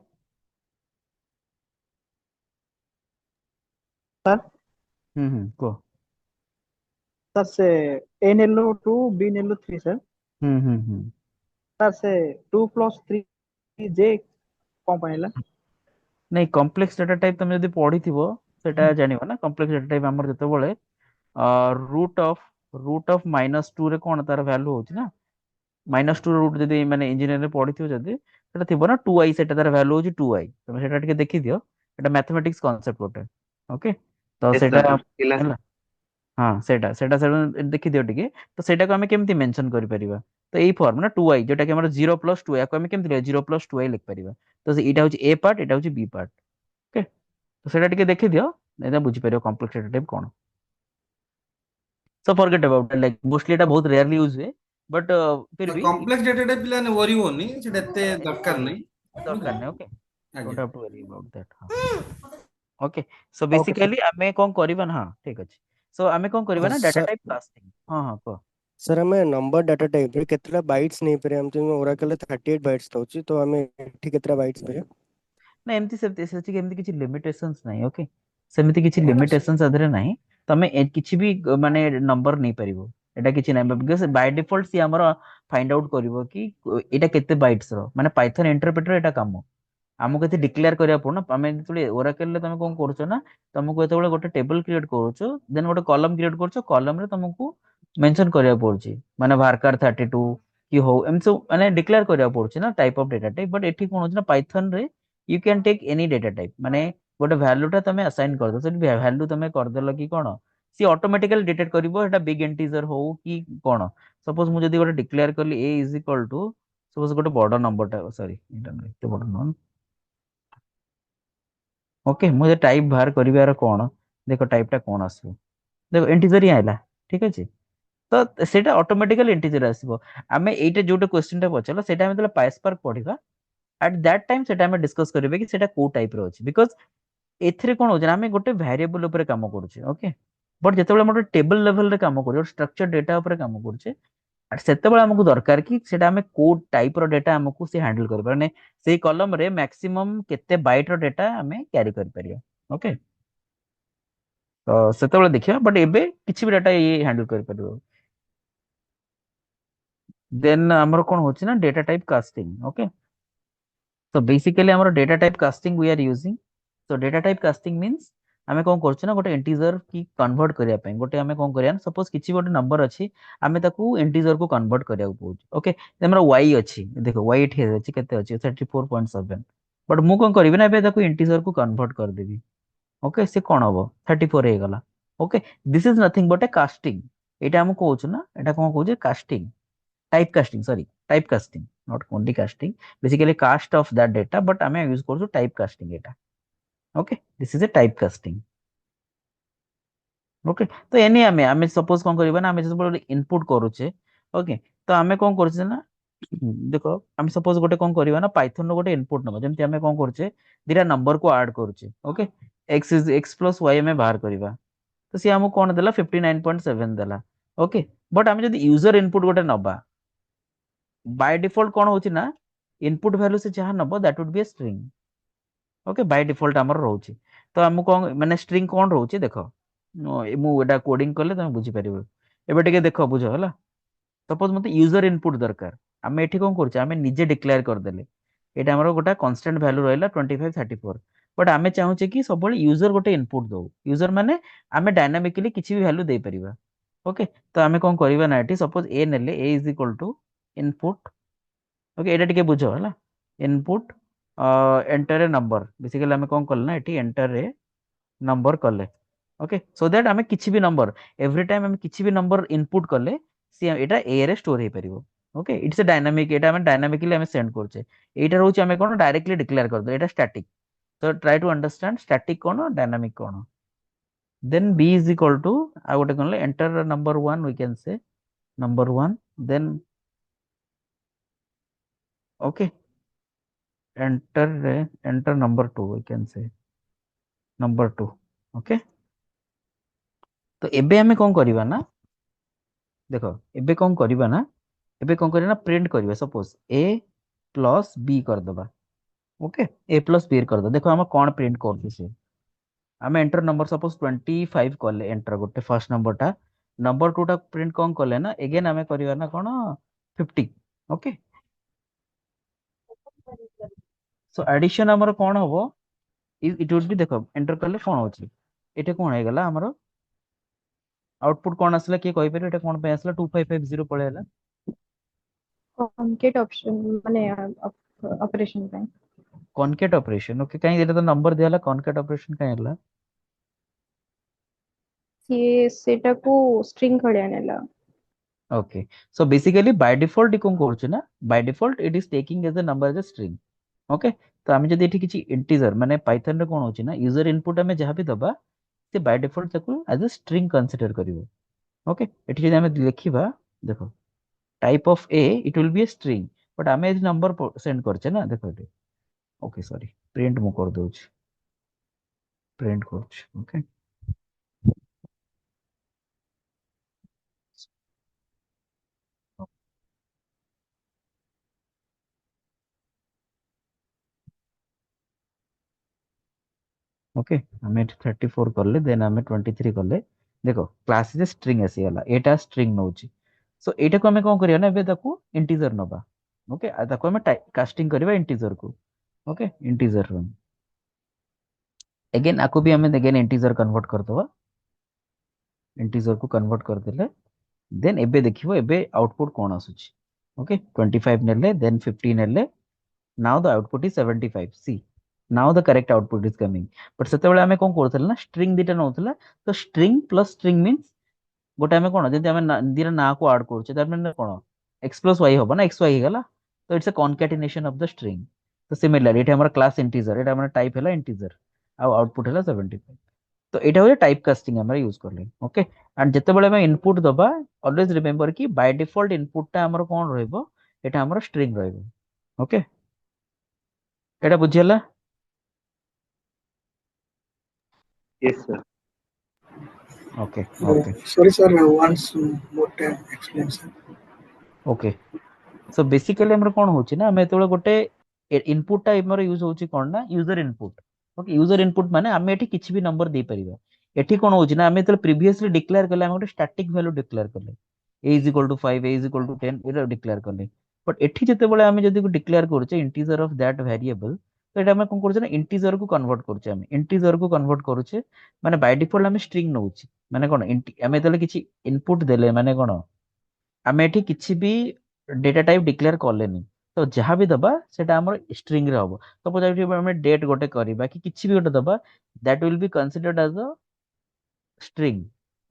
Speaker 5: sir
Speaker 1: को
Speaker 5: sir से a ନେଲୁ 2 b ନେଲୁ 3 sir
Speaker 1: हम्म
Speaker 5: sir से 2 plus 3 j କଣ ପାଇଁ ହେଲା
Speaker 1: नहीं कॉम्प्लेक्स डाटा टाइप तुम जदी पढिथिबो सेटा जानिबो ना कॉम्प्लेक्स डाटा टाइप हमर जते बळे रूट ऑफ -2 रे कोन तार वैल्यू होची ना -2 रूट जदी माने इंजीनियर रे पढिथिबो जदी ସେଟା ଥିବ ନା 2i, ସେଟା ତାର ଭ୍ୟାଲୁ ହଉଛି 2i। ତମେ ସେଟା ଟିକେ ଦେଖିଦିଅ, ଏଟା ମ୍ୟାଥମେଟିକ୍ସ କନସେପ୍ଟ ଗୋଟେ। ଓକେ, ତ
Speaker 2: Yes,
Speaker 1: ସେଟା
Speaker 2: sir. Kila
Speaker 1: ହେଲା। ହଁ ସେଟା ସେଟା ସେଟା ଦେଖିଦିଅ ଟିକେ। ତ ସେଇଟାକୁ ଆମେ କେମିତି ମେନସନ କରିପାରିବା? ତ ଏଇ ଫର୍ମ ନା 2i, ଯୋଉଟା କି ଆମର 0 + 2i, ୟାକୁ ଆମେ କେମିତି ଲେଖିବା? 0 + 2i ଲେଖିପାରିବା। ତ ଏଇଟା ହଉଛି ଏ ପାର୍ଟ, ଏଇଟା ହଉଛି ବି ପାର୍ଟ। ଓକେ, ତ ସେଇଟା ଟିକେ ଦେଖିଦିଅ, ଏଇଟା ବୁଝିପାରିବ କମ୍ପ୍ଲେକ୍ସ ଡାଟା ଟାଇପ କଣ। So forget about it, like mostly এটা ବହୁତ rarely use ହୁଏ, but फिर भी
Speaker 3: କମ୍ପ୍ଲେକ୍ସ ଡେଟା ପିଲାମାନେ worry ହୁଅନି, ସେଟା ଏତେ ଦରକାର ନାହିଁ।
Speaker 1: ଦରକାର ନାହିଁ। ଓକେ,
Speaker 3: ଆଜ୍ଞା।
Speaker 1: don't have to worry about that। ହଁ, okay. So
Speaker 5: Okay, sir.
Speaker 1: Basically ଆମେ କଣ କରିବା ନା, ହଁ ଠିକ ଅଛି। ସୋ ଆମେ କଣ କରିବା ନା, ଡାଟା
Speaker 6: सर
Speaker 1: ଟାଇପ କାଷ୍ଟିଂ। ହଁ ହଁ କହ।
Speaker 6: सर आम नंबर डाटा टाइप रे केतला बाइट्स नहीं पारे हम तो ओराकल 38 बाइट्स दउची तो हमें एठी केतला बाइट्स पारे
Speaker 1: ନା ଏମିତି ସେଠି ଏମିତି କିଛି ଲିମିଟେସନ୍स ନାହିଁ। ଓକେ, ସେମିତି କିଛି ଲିମିଟେସନ୍ସ ଆଧରେ ନାହିଁ। ତମେ କିଛି ବି ମାନେ ନମ୍ବର ନେଇପାରିବ, ଏଟା କିଛି ନାହିଁ। ବିକଜ ବାଇ ଡିଫଲ୍ଟ ସିଏ ଆମର ଫାଇଣ୍ଡ ଆଉଟ କରିବ କି ଏଇଟା କେତେ ବାଇଟ୍ସ ର, ମାନେ ପାଇଥନ ଇଣ୍ଟରପ୍ରେଟର ଏଟା କାମ। ଆମକୁ ଏତେ ଡିକ୍ଲେୟାର କରିବାକୁ ପଡୁନା। ଆମେ ଯେତେବେଳେ ଓରାକଲରେ ତମେ କଣ କରୁଛ ନା, ତମକୁ ଯେତେବେଳେ ଗୋଟେ ଟେବଲ କ୍ରିଏଟ କରୁଛ, ଦେନ ଗୋଟେ କଲମ କ୍ରିଏଟ କରୁଛ, କଲମରେ ତମକୁ ମେନସନ କରିବାକୁ ପଡୁଛି, ମାନେ varchar 32 କି ହଉ, ଏମିତି ସବୁ ମାନେ ଡିକ୍ଲେୟାର କରିବାକୁ ପଡୁଛି ନା type of data type. But ଏଠି କଣ ହଉଛି ନା, ପାଇଥନ ରେ you can take any data type, ମାନେ ଗୋଟେ ଭ୍ୟାଲୁ ଟା ତମେ ଆସାଇନ କରିଦବ, ସେଠି ଭ୍ୟାଲୁ ତମେ କରିଦେଲ କି କଣ, ସିଏ ଅଟୋମେଟିକାଲି ଡିଟେକ୍ଟ କରିବ ଏଟା ବିଗ ଇଣ୍ଟିଜର ହଉ କି କଣ। ସପୋଜ ମୁଁ ଯଦି ଗୋଟେ ଡିକ୍ଲେୟାର କଲି a is equal two, suppose ଗୋଟେ ବଡ ନମ୍ବରଟା, ସରି ଏଟା ନୁହେଁ, ଏତେ ବଡ ନୁହଁ। ଓକେ, ମୁଁ ଯଦି ଟାଇପ ବାହାର କରିବାର କଣ, ଦେଖ ଟାଇପ ଟା କଣ ଆସିବ, ଦେଖ ଇଣ୍ଟିଜର ହିଁ ଆଇଲା। ଠିକ ଅଛି, ତ ସେଇଟା ଅଟୋମେଟିକାଲି ଇଣ୍ଟିଜର ଆସିବ। ଆମେ ଏଇଟା ଯୋଉଟା କ୍ୱେଶ୍ଚିନ୍ ଟା ପଚାରିଲା, ସେଇଟା ଆମେ ଯେତେବେଳେ ପାଇସ୍ପାର୍କ ପଢିବା, ଆଟ୍ ଦ୍ୟାଟ ଟାଇମ ସେଟା ଆମେ ଡିସ୍କସ କରିବା କି ସେଟା କୋଉ ଟାଇପ ର ଅଛି। ବିକଜ ଏଥିରେ କଣ ହଉଛି ନା, ଆମେ ଗୋଟେ ଭ୍ୟାରିଏବଲ ଉପରେ କାମ କରୁଛେ। ଓକେ, ବଟ ଯେତେବେଳେ ଆମେ ଗୋଟେ ଟେବଲ ଲେଭେଲରେ କାମ କରୁଛେ, ଗୋଟେ ଷ୍ଟ୍ରକ୍ଚର ଡେଟା ଉପରେ କାମ କରୁଛେ, ସେତେବେଳେ ଆମକୁ ଦରକାର କି ସେଟା ଆମେ କୋଉ ଟାଇପ ର ଡେଟା ଆମକୁ ସେ ହ୍ୟାଣ୍ଡଲ କରିବ, ମାନେ ସେଇ କଲମରେ ମ୍ୟାକ୍ସିମମ୍ କେତେ ବାଇଟ ର ଡେଟା ଆମେ କ୍ୟାରି କରିପାରିବା। ଓକେ, ତ ସେତେବେଳେ ଦେଖିବା, ବଟ ଏବେ କିଛି ବି ଡାଟା ଇଏ ହ୍ୟାଣ୍ଡଲ କରିପାରିବ। ଦେନ୍ ଆମର କଣ ହଉଛି ନା, data type casting. Okay, so basically ଆମର data type casting we are using। so data type casting means ଆମେ କଣ କରୁଛୁ ନା, ଗୋଟେ ଇଣ୍ଟିଜର କି କନଭର୍ଟ କରିବା ପାଇଁ, ଗୋଟେ ଆମେ କଣ କରିବା, ସପୋଜ କିଛି ଗୋଟେ ନମ୍ବର ଅଛି, ଆମେ ତାକୁ ଇଣ୍ଟିଜର କୁ କନଭର୍ଟ କରିବାକୁ ପଡୁଛି। ଓକେ, ଆମର y ଅଛି, ଦେଖ y ଏଠି ଅଛି, କେତେ ଅଛି, 34.7। ବଟ ମୁଁ କଣ କରିବି ନା, ଏବେ ତାକୁ ଇଣ୍ଟିଜର କୁ କନଭର୍ଟ କରିଦେବି। ଓକେ, ସେ କଣ ହବ, 34 ହେଇଗଲା। Okay, this is nothing but a casting. ଏଇଟା ଆମକୁ କହୁଛୁ ନା, ଏଇଟା କଣ କହୁଛେ, casting, type casting, sorry type casting, not only casting, basically cast of that data, but आम यूज कर टाइप कास्टिंग एटा। Okay, this is a type casting. Okay, तो एनी आमे आमे सपोज कोन करबा ना, आमे जब इनपुट करूचे, ओके, तो आमे कोन करछे ना, देखो आमे सपोज गोटे कोन करबा ना, पाइथन रो गोटे इनपुट नबा, जेमति आमे कोन करछे, दिरा नंबर को ऐड करूचे। Okay, x is x + y में बाहर करबा, तो सी हमको कोन देला 59.7 देला। ओके, बट आमे जदी यूजर इनपुट गोटे नबा, बाय डिफॉल्ट कौन होची ना, इनपुट वैल्यू से जहां नबो that would be a string. Okay, by default हमर रहउची, तो हमको कोन माने स्ट्रिंग कौन रहउची, देखो मु एटा कोडिंग करले तुम बुझी परिबो। एबे टिके देखो बुझो हला, सपोज मते यूजर इनपुट दरकार, आमे एठी कोन करछे, आमे निजे डिक्लेयर कर देले, एटा हमर गोटा कांस्टेंट वैल्यू रहला 25 34। बट आमे चाहूचे कि सबले यूजर गोटे इनपुट दो, यूजर माने आमे डायनामिकली किछि भी वैल्यू दे परिबा। ओके, तो आमे कोन करबा ना, एठी सपोज a नेले, a is equal to input. Okay, एटा टिके बुझो हला, input enter a number, basically आमे कोन करले ना, एठी एंटर ए नंबर कले। ओके, सो दैट आमे किछि भी नंबर, एवरी टाइम आमे किछि भी नंबर इनपुट कले, सी एटा ए रे स्टोर हे परिबो। ओके, इट्स अ डायनामिक, एटा आमे डायनामिकली आमे सेंड करछे, एटा रहउची आमे कोन डायरेक्टली डिक्लेयर कर दो, एटा स्टैटिक। तो ट्राई टू अंडरस्टैंड स्टैटिक कोन, डायनामिक कोन। Then b is equal to, आ गोटे कोन enter number 1, we can say number 1, then okay, enter number 2, we can say number 2। Okay, तो एबे हमें कौन करिबा ना, देखो एबे कौन करिबा ना, एबे कौन करिबा ना, प्रिंट करिबा, सपोज a प्लस b कर दबा। ओके, a प्लस b कर दो, देखो हम कौन प्रिंट कर से, हम एंटर नंबर सपोज 25 कले, एंटर गोटे फर्स्ट नंबर टा, नंबर 2 टा प्रिंट कौन कले ना, अगेन हमें करिबा ना कोन 50। ओके, सो एडिशन हमर कोन हबो, इट वुड बी, देखो एंटर करले कोन होची, एटे कोन हे गला हमरो आउटपुट कोन आसला, किए कहि परिबे, एटा कोन पे आसला 2550 पळे हला।
Speaker 7: कॉन्केट ऑप्शन माने ऑपरेशन पे
Speaker 1: कॉनकेट ऑपरेशन ओके कहीं एटा तो नंबर दियाला कॉनकेट ऑपरेशन कहीं हला
Speaker 7: ये सेटा को स्ट्रिंग खड़िया नेला
Speaker 1: okay so basically by default इको करछु ना by default it is taking as a number as a string okay तो आमे जदी एठी किछि इंटीजर माने पाइथन रे कोन होछि ना यूजर इनपुट आमे जहां भी दबा से बाय डिफॉल्ट ताको एज अ स्ट्रिंग कंसीडर करिवो ओके एठी जदी आमे लिखिबा देखो type of a it will be a string but आमे एज नंबर सेंड करछे ना देखो एठी ओके सॉरी प्रिंट मु कर दोछि प्रिंट करछ ओके ओके आमे 34 करले देन आमे 23 करले देखो क्लास इज स्ट्रिंग आसी गला एटा स्ट्रिंग नउची सो एटा को आमे कोन करिया ना एबे ताको इंटीजर नबा ओके आ ताको आमे कास्टिंग करबा इंटीजर को ओके इंटीजर रन अगेन आको भी आमे अगेन इंटीजर कन्वर्ट कर दबा इंटीजर को कन्वर्ट कर देले देन एबे देखिबो एबे आउटपुट कोन आसुची ओके 25 नेले देन 15 नेले now the output is 75 see now the correct output is coming but ସେତେବେଳେ ଆମେ କଣ କରୁଥିଲେ ନା string ଦିଟା ନଉଥିଲା ତ string plus string means ଗୋଟେ ଆମେ କଣ ଯଦି ଆମେ ଦିଟା ନାଁ କୁ ଆଡ କରୁଛେ ତାର ମାନେ କଣ x plus y ହବ ନା xy ହେଇଗଲା ତ it's a concatenation of the string ତ similarly ଏଠି ଆମର class integer ଏଟା ଆମର type ହେଲା integer ଆଉ output ହେଲା 75 ତ ଏଇଟା ହଉଛି type casting ଆମର ୟୁଜ करले ओके एंड ଯେତେବେଳେ ଆମେ input ଦବା always remember କି by default input ଟା ଆମର କଣ ରହିବ ଏଟା ଆମର string ରହିବ ओके ଏଟା ବୁଝିହେଲା
Speaker 2: Yes, sir.
Speaker 1: Okay okay
Speaker 4: Sorry, sir. Once more time explain, sir.
Speaker 1: Okay so basically हमर कोन होची ना हम एतबेले गोटे इनपुट टा हमर यूज होची कोन ना user input okay user input माने हम एठी किछि भी नंबर दे परिबा एठी कोन होची ना हम एतबेले प्रीवियसली डिक्लेयर करले हम गोटे स्टैटिक वैल्यू डिक्लेयर करले a is equal to 5 a is equal to 10 Etah declare करले बट एठी जेतेबेले हम जदी को डिक्लेयर करछे इंटीजर ऑफ दैट वेरिएबल तो एटा हम कोन करछे ना इंटीजर को कन्वर्ट करछे हम इंटीजर को कन्वर्ट करछे माने बाय डिफॉल्ट हम स्ट्रिंग नउची माने कोन हम एतबेले किछि इनपुट देले माने कोन ଆମେ ଏଠି କିଛି ବି ଡେଟା ଟାଇପ ଡିକ୍ଲେୟାର କଲେନି ତ ଯାହା ବି ଦବା ସେଟା ଆମର ଷ୍ଟ୍ରିଙ୍ଗ ରେ ହବ ସପୋଜ ଏଠି ଆମେ ଡେଟ୍ ଗୋଟେ କରିବା କି କିଛି ବି ଗୋଟେ ଦବା ଦ୍ୟାଟ ୱିଲ ବି କନସିଡର୍ଡ ଆଜ ଅ ଷ୍ଟ୍ରିଙ୍ଗ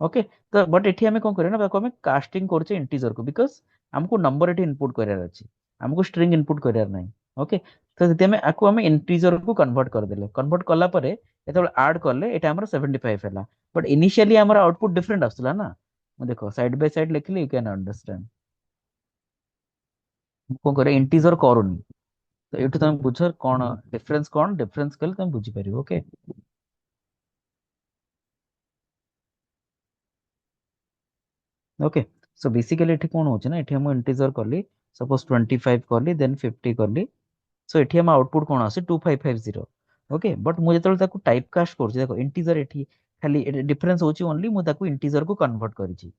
Speaker 1: ଓକେ ତ ବଟ ଏଠି ଆମେ କଣ କରିବା ନା ତାକୁ ଆମେ କାଷ୍ଟିଂ କରୁଛେ ଇଣ୍ଟିଜର କୁ ବିକଜ ଆମକୁ ନମ୍ବର ଏଠି ଇନପୁଟ କରିବାର ଅଛି ଆମକୁ ଷ୍ଟ୍ରିଙ୍ଗ ଇନପୁଟ କରିବାର ନାହିଁ ଓକେ ତ ଯଦି ଆମେ ଆକୁ ଆମେ ଇଣ୍ଟିଜର କୁ କନଭର୍ଟ କରିଦେଲେ କନଭର୍ଟ କଲା ପରେ ଯେତେବେଳେ ଆଡ କଲେ ଏଟା ଆମର 75 ହେଲା ବଟ ଇନିशियली ଆମର ଆଉଟପୁଟ ଡିଫରେଣ୍ଟ ଆସୁଥିଲା ନା देखो साइड बाय साइड लिखले यू कैन अंडरस्टैंड को करे इंटीजर करूनी तो एठु तुम बुझ कौन डिफरेंस कले तुम बुझी परिबो ओके ओके सो बेसिकली एठी कोन होची ना एठी हम इंटीजर करली सपोज 25 करली देन 50 करली सो एठी हम आउटपुट कोन आसे 2550 ओके बट मु जेतल ताको टाइप कास्ट करछि देखो इंटीजर एठी खाली डिफरेंस होची ओनली मु ताको इंटीजर को कन्वर्ट करिछि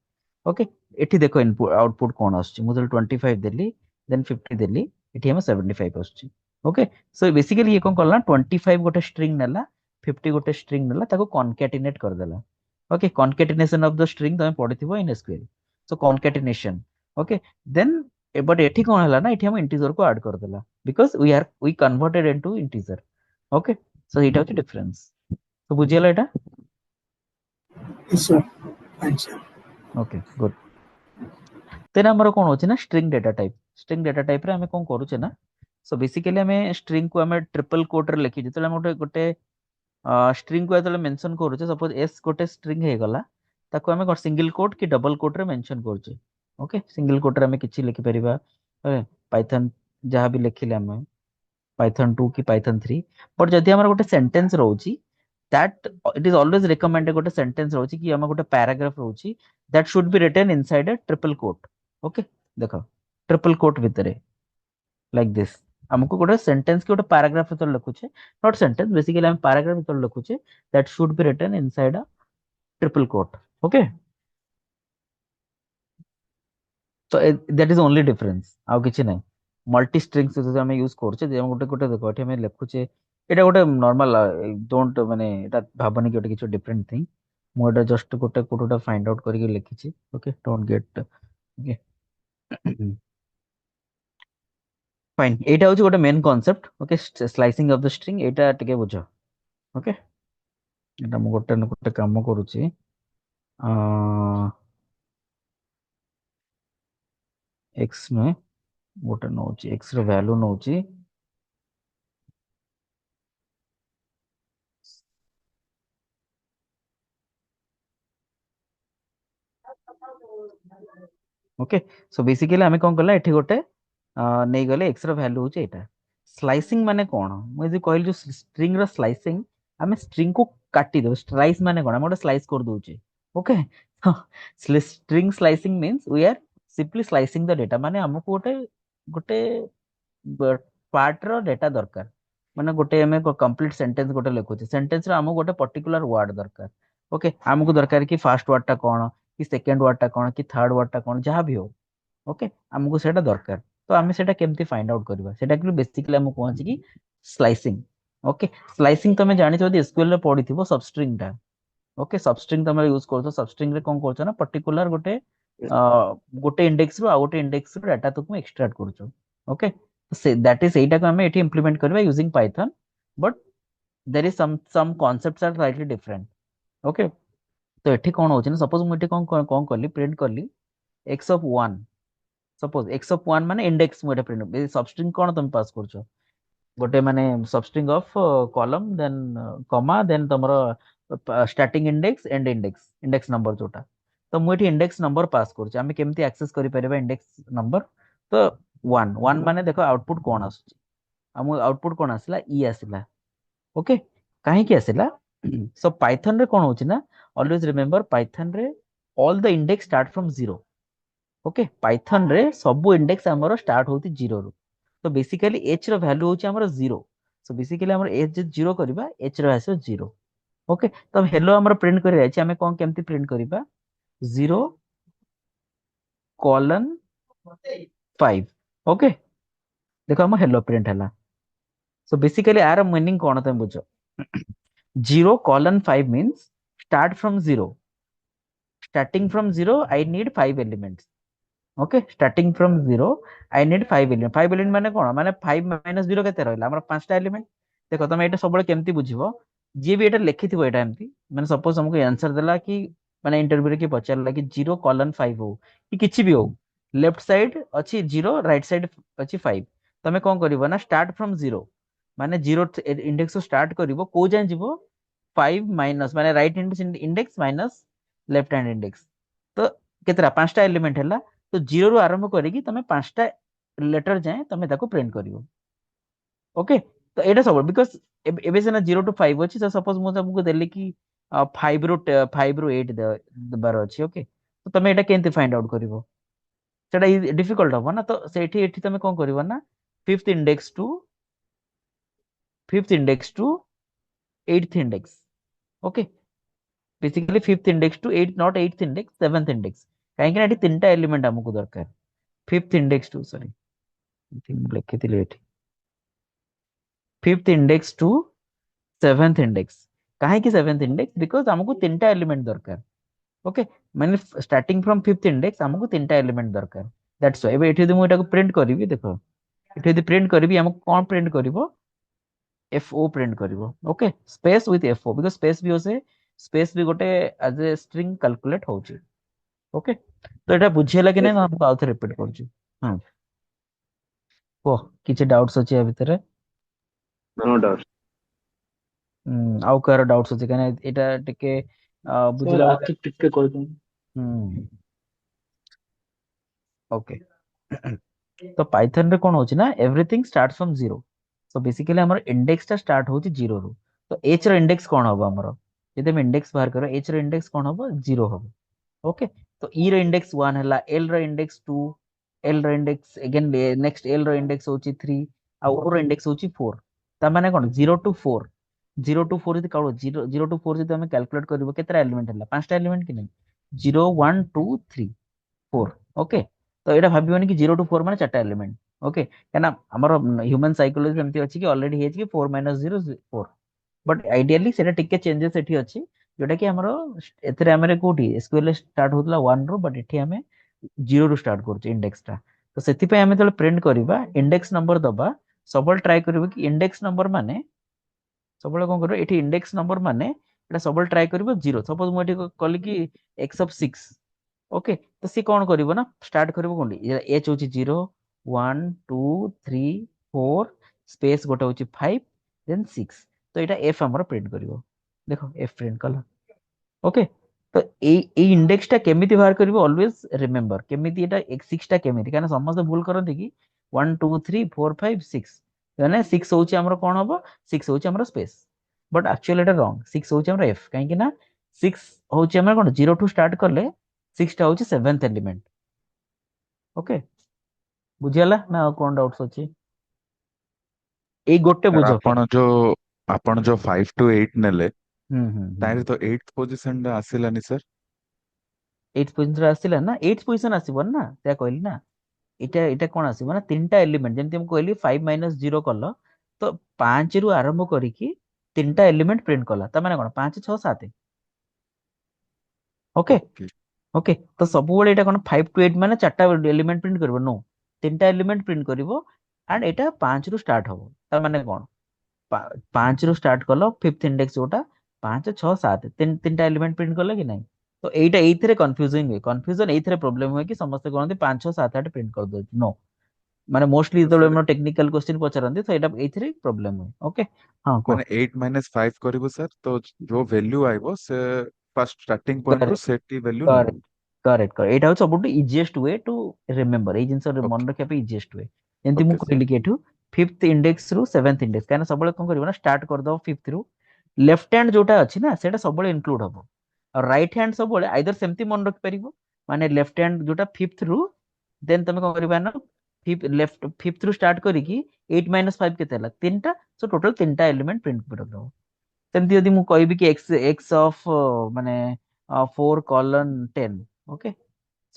Speaker 1: ओके एठी देखो इनपुट आउटपुट कोन आछी मु 25 देली देन 50 देली एठी हम 75 आछी ओके सो बेसिकली ये कोन करला 25 गोटे स्ट्रिंग नेला 50 गोटे स्ट्रिंग नेला ताको कॉन्कैटिनेट कर देला okay concatenation of the string तमे पढिथिबो in SQL so concatenation okay then but एठी कोन हला ना एठी हम इंटीजर को ऐड कर देला because we converted into integer okay so इटा होची डिफरेंस तो बुझियला एटा
Speaker 4: Yes, sir. Fine, sir.
Speaker 1: Okay good then हमर कोन होची ना स्ट्रिंग डेटा टाइप रे हमें कोन करूचे ना सो बेसिकली हमें स्ट्रिंग को हमें ट्रिपल कोट रे लिखि जेतले हम गोटे गोटे स्ट्रिंग को जेतले मेंशन करूचे सपोज एस गोटे स्ट्रिंग हे गला ताको हमें सिंगल कोट कि डबल कोट रे मेंशन करूचे ओके सिंगल कोट रे हमें किछि लिखि परिबा पाइथन जहां भी लिखिले हमें पाइथन 2 की पाइथन 3 बट जदि हमर गोटे सेंटेंस रहउची that it is always recommended गोटे सेंटेंस रहउची कि हम गोटे पैराग्राफ रहउची that should be written inside a triple quote okay देखो ट्रिपल कोट भितरे लाइक दिस हमको गोटे सेंटेंस की गोटे पैराग्राफ भीतर लिखुचे नॉट सेंटेंस बेसिकली हम पैराग्राफ भीतर लिखुचे that should be written inside a triple quote okay तो दैट इज ओनली डिफरेंस आउ किछि नै मल्टी स्ट्रिंग्स जदि हम यूज करछे जे हम गोटे गोटे देखो एठी हम लिखुचे एटा गोटे नॉर्मल डोंट माने एटा भाबनी कि गोटे किछि डिफरेंट थिंग मु एटा जस्ट गोटे कोटोटा फाइंड आउट करके लिखिछि okay don't get okay fine एटा होची गोटे main concept okay slicing of the string एटा टिके बुझ ओके एटा मु गोटे न गोटे काम करूची एक्स में गोटे नौची एक्स रो वैल्यू नौची ओके सो बेसिकली आमे कोन करला एठी गोटे नै गले एक्स रो वैल्यू होची एटा स्लाइसिंग माने कोन मु जे कहल जो स्ट्रिंग रो स्लाइसिंग आमे स्ट्रिंग को काटी दो स्लाइस माने कोन मोटे स्लाइस कर दोचे okay string slicing means we are simply slicing the data माने हमको गोटे गोटे पार्ट रो डेटा दरकार माने गोटे हमें कंप्लीट सेंटेंस गोटे लिखुचे सेंटेंस रो हमको गोटे पर्टिकुलर वर्ड दरकार ओके हमको दरकार कि फर्स्ट वर्ड टा कोन कि सेकंड वर्ड टा कोन कि थर्ड वर्ड टा कोन जहां भी हो ओके हमको सेटा दरकार तो आमे सेटा केमती फाइंड आउट करबा सेटा कि बेसिकली हमको पहुंची कि स्लाइसिंग ओके स्लाइसिंग तमे जानि छ एसक्यूएल रे पढिथिबो सबस्ट्रिंग टा ओके सबस्ट्रिंग तमे यूज करछो सबस्ट्रिंग रे कोन करछो ना पर्टिकुलर गोटे गोटे इंडेक्स रो आ गोटे इंडेक्स रो डाटा तुम एक्सट्रैक्ट करछो ओके से दैट इज एटा को हमें एठी इंप्लीमेंट करबा using Python but there is some concepts are slightly different okay तो एठी कोन होछ ना सपोज मु एठी कोन कोन करली प्रिंट करली x of 1 suppose x of 1 माने इंडेक्स मु एटा प्रिंट सबस्ट्रिंग कोन तुम पास करछो गोटे माने substring of column then comma then तमरो starting index end index index number जोटा तो मु एठी इंडेक्स नंबर पास करछ हमें केमती एक्सेस करि परबा इंडेक्स नंबर तो 1 1 माने देखो आउटपुट कोन आसुची हम आउटपुट कोन आसला ई आसला ओके काहे की आसला सो पाइथन रे कोन होची ना ऑलवेज रिमेंबर पाइथन रे all the index start from 0 okay Python रे सब इंडेक्स हमरो स्टार्ट होती 0 रो तो बेसिकली h रो वैल्यू होची हमरो 0 सो बेसिकली हमरो h जे 0 करबा h रो आसे 0 ओके तो हेलो हमरो प्रिंट करि जाय हमें कोन केमती प्रिंट करबा 0 कोलन 5 ओके देखो हम हेलो प्रिंट हला सो बेसिकली आर मीनिंग कोन तम बुझो 0 colon 5 means start from 0 starting from 0 I need 5 elements okay starting from 0 I need 5 element 5 element माने कोन माने 5 माइनस 0 केते रहला हमर पांचटा एलिमेंट देखो तमे एटा सबले केमती बुझिबो जे भी एटा लिखिथिबो एटा एमती माने सपोज हमको आंसर देला कि माने इंटरव्यू रे कि पचारला कि 0 कोलन 5 हो कि किछि भी हो लेफ्ट साइड अछि 0 राइट साइड अछि 5 तमे कोन करिवो ना स्टार्ट फ्रॉम 0 माने 0 इंडेक्स स्टार्ट करिवो को जाय जिवो 5 माइनस माने right index minus left hand index तो केतरा पांचटा एलिमेंट हैला तो 0 रु आरंभ करेगी तमे पांचटा लेटर जाए तमे ताको प्रिंट करिवो ओके तो एटा सब बिकॉज़ एबे से ना 0 टू 5 अछि तो सपोज मु तुमको देली कि 5 रु 8 दबार अछि ओके तो तमे एटा केनते फाइंड आउट करिवो सेटा डिफिकल्ट हो ना तो सेठी एठी तमे कोन करिवो ना fifth index to eighth index okay basically fifth index to eight not eighth index seventh index काहे कि एठी तीनटा एलिमेंट हमको दरकार फिफ्थ इंडेक्स टू सॉरी लिखिथिले एठी fifth index to seventh index काहे कि सेवेंथ इंडेक्स बिकॉज़ हमको तीनटा एलिमेंट दरकार ओके माने स्टार्टिंग फ्रॉम फिफ्थ इंडेक्स हमको तीनटा एलिमेंट दरकार दैट्स व्हाई एबे एठी यदि मु एटा को प्रिंट करबी देखो एठी यदि प्रिंट करबी हमको कोन प्रिंट करबो fo प्रिंट करिवो okay space with fo because space भी होसे स्पेस भी गोटे एज ए स्ट्रिंग कैलकुलेट होची ओके तो एटा बुझियला कि नै हमको आउथ रिपीट करछु हां को किछि डाउट्स अछि ए भितरे
Speaker 2: नो डाउट
Speaker 1: आउ कार डाउट्स अछि कने एटा टिके बुझिला
Speaker 2: सर टिके कोइ
Speaker 1: ओके तो पाइथन रे कोन होची ना everything start from 0 so basically हमर इंडेक्स टा स्टार्ट होची 0 रु तो h रो इंडेक्स कोन होबो हमर यदि हम इंडेक्स बाहर करो h रो इंडेक्स कोन होबो 0 होबो ओके तो e रो इंडेक्स 1 हला l row index 2 l row index again next l row index होची 3 आ o रो इंडेक्स होची 4 ता माने कोन 0 टू 4 0 टू 4 यदि काढो 0 0 टू 4 यदि हम कैलकुलेट करबो केतरा एलिमेंट हला पांचटा एलिमेंट कि नै 0 1 2 3 4 ओके तो एटा भाबियोनी कि 0 टू 4 माने चारटा एलिमेंट ओके केना हमर ह्यूमन साइकोलॉजी एमती अछि कि ऑलरेडी हेज कि 4 0 4 बट आइडियली सेटा टिके चेंजेस एठी अछि जोटा कि हमरो एथरे हमरे कोठी एसक्यूएल स्टार्ट होतला 1 रो बट एठी हमें 0 रो स्टार्ट करछ इंडेक्स टा तो ସେଥିପାଇଁ ଆମେ ଯେତେବେଳେ ପ୍ରିଣ୍ଟ କରିବା ଇଣ୍ଡେକ୍ସ ନମ୍ବର ଦବା ସବୁବେଳେ ଟ୍ରାଏ କରିବ କି ଇଣ୍ଡେକ୍ସ ନମ୍ବର ମାନେ ସବୁବେଳେ କଣ କରିବ ଏଠି ଇଣ୍ଡେକ୍ସ ନମ୍ବର ମାନେ ଏଟା ସବୁବେଳେ ଟ୍ରାଏ କରିବ 0 ସପୋଜ ମୁଁ ଏଠି କଲି କି x of 6 ओके तो सी कौन करिवो ना स्टार्ट करिवो कोंडी एच होची 0 1 2 3 4 स्पेस गोटे होची 5 देन 6 तो एटा एफ हमर प्रिंट करिवो देखो एफ प्रिंट कला ओके तो ए इंडेक्स टा केमिति बाहर करिवो ऑलवेज रिमेंबर केमिति एटा 6 टा केमिति काना समस्त भूल करंती कि 1 2 3 4 5 6 माने 6 होची हमर कोन हबो 6 होची हमर space but actually Etah wrong 6 होची हमर एफ काहे कि ना 6 होची हमर कोन 0 टू स्टार्ट करले 6 टा होची 7th एलिमेंट ओके बुझियला ना और कोन डाउट्स अछि ए गोटे
Speaker 8: सर
Speaker 1: बुझो
Speaker 8: ଆପଣ ଯୋଉ 5 to 8 ନେଲେ
Speaker 1: हम्म
Speaker 8: ତାହେଲେ ତ 8th ପୋଜିସନ ରେ ଆସିଲାନି ସାର୍
Speaker 1: 8 पोजीशन आसिला ना 8 पोजीशन आसीबो ना त्या कहली ना एटा कोन आसीबो ना तीनटा एलिमेंट जेमति हम कहली 5 - 0 कल तो 5 रु आरंभ करिकी तीनटा एलिमेंट प्रिंट कला त माने कोन 5 6 7 ओके
Speaker 8: ओके
Speaker 1: ओके तो सब बेले एटा कोन 5 to 8 माने चारटा एलिमेंट प्रिंट करबो नो तीनटा एलिमेंट प्रिंट करबो एंड एटा 5 रु स्टार्ट हो त माने कोन 5 रु स्टार्ट कलो फिफ्थ इंडेक्स जोटा 5 6 7 तीनटा एलिमेंट प्रिंट कला कि नहीं तो एटा एइथरे कंफ्यूजिंग हुए कंफ्यूजन एइथरे प्रॉब्लम हुए कि समस्त कहते 5 6 7 8 प्रिंट कर दो नो माने मोस्टली
Speaker 8: तो
Speaker 1: जेतବେଳେ
Speaker 8: सर
Speaker 1: हम टेक्निकल क्वेश्चन पचारନ୍ତି तो एटा एइथरे प्रॉब्लम हुए ओके हां को
Speaker 8: ମାନେ 8 - 5 କରିବୁ ସାର୍ ତ ଯୋଉ ଭ୍ୟାଲ୍ୟୁ ଆଇବ ସେ ଫାର୍ଷ୍ଟ ଷ୍ଟାର୍ଟିଂ ପଏଣ୍ଟ ରୁ
Speaker 1: करेक्ट
Speaker 8: ସେଠି ଭ୍ୟାଲ୍ୟୁ ନବୁ
Speaker 1: करेक्ट करेक्ट करेक्ट एटा हूँ सबुठ इजीएस्ट वे टू रिमेंबर एई जिंस मन
Speaker 8: ओके
Speaker 1: रखिया पे इजीएस्ट वे जेंति मु
Speaker 8: ओके सर
Speaker 1: कहली कि एठू फिफ्थ इंडेक्स रु सेवेंथ इंडेक्स काना सबले कोन करबो ना स्टार्ट कर दो फिफ्थ रु लेफ्ट हैंड जोटा अछि ना सेटा सबले इंक्लूड हबो और राइट हैंड सबले आइदर सेमति मन रख परिबो माने लेफ्ट हैंड जोटा फिफ्थ रु देन तमे कोन करबा ना फिफ्थ रु स्टार्ट करी कि 8 - 5 केते हला तीनटा सो टोटल तीनटा एलिमेंट प्रिंट करदो सेमति यदि मु कहबी कि x ऑफ माने 4 कोलन 10 ओके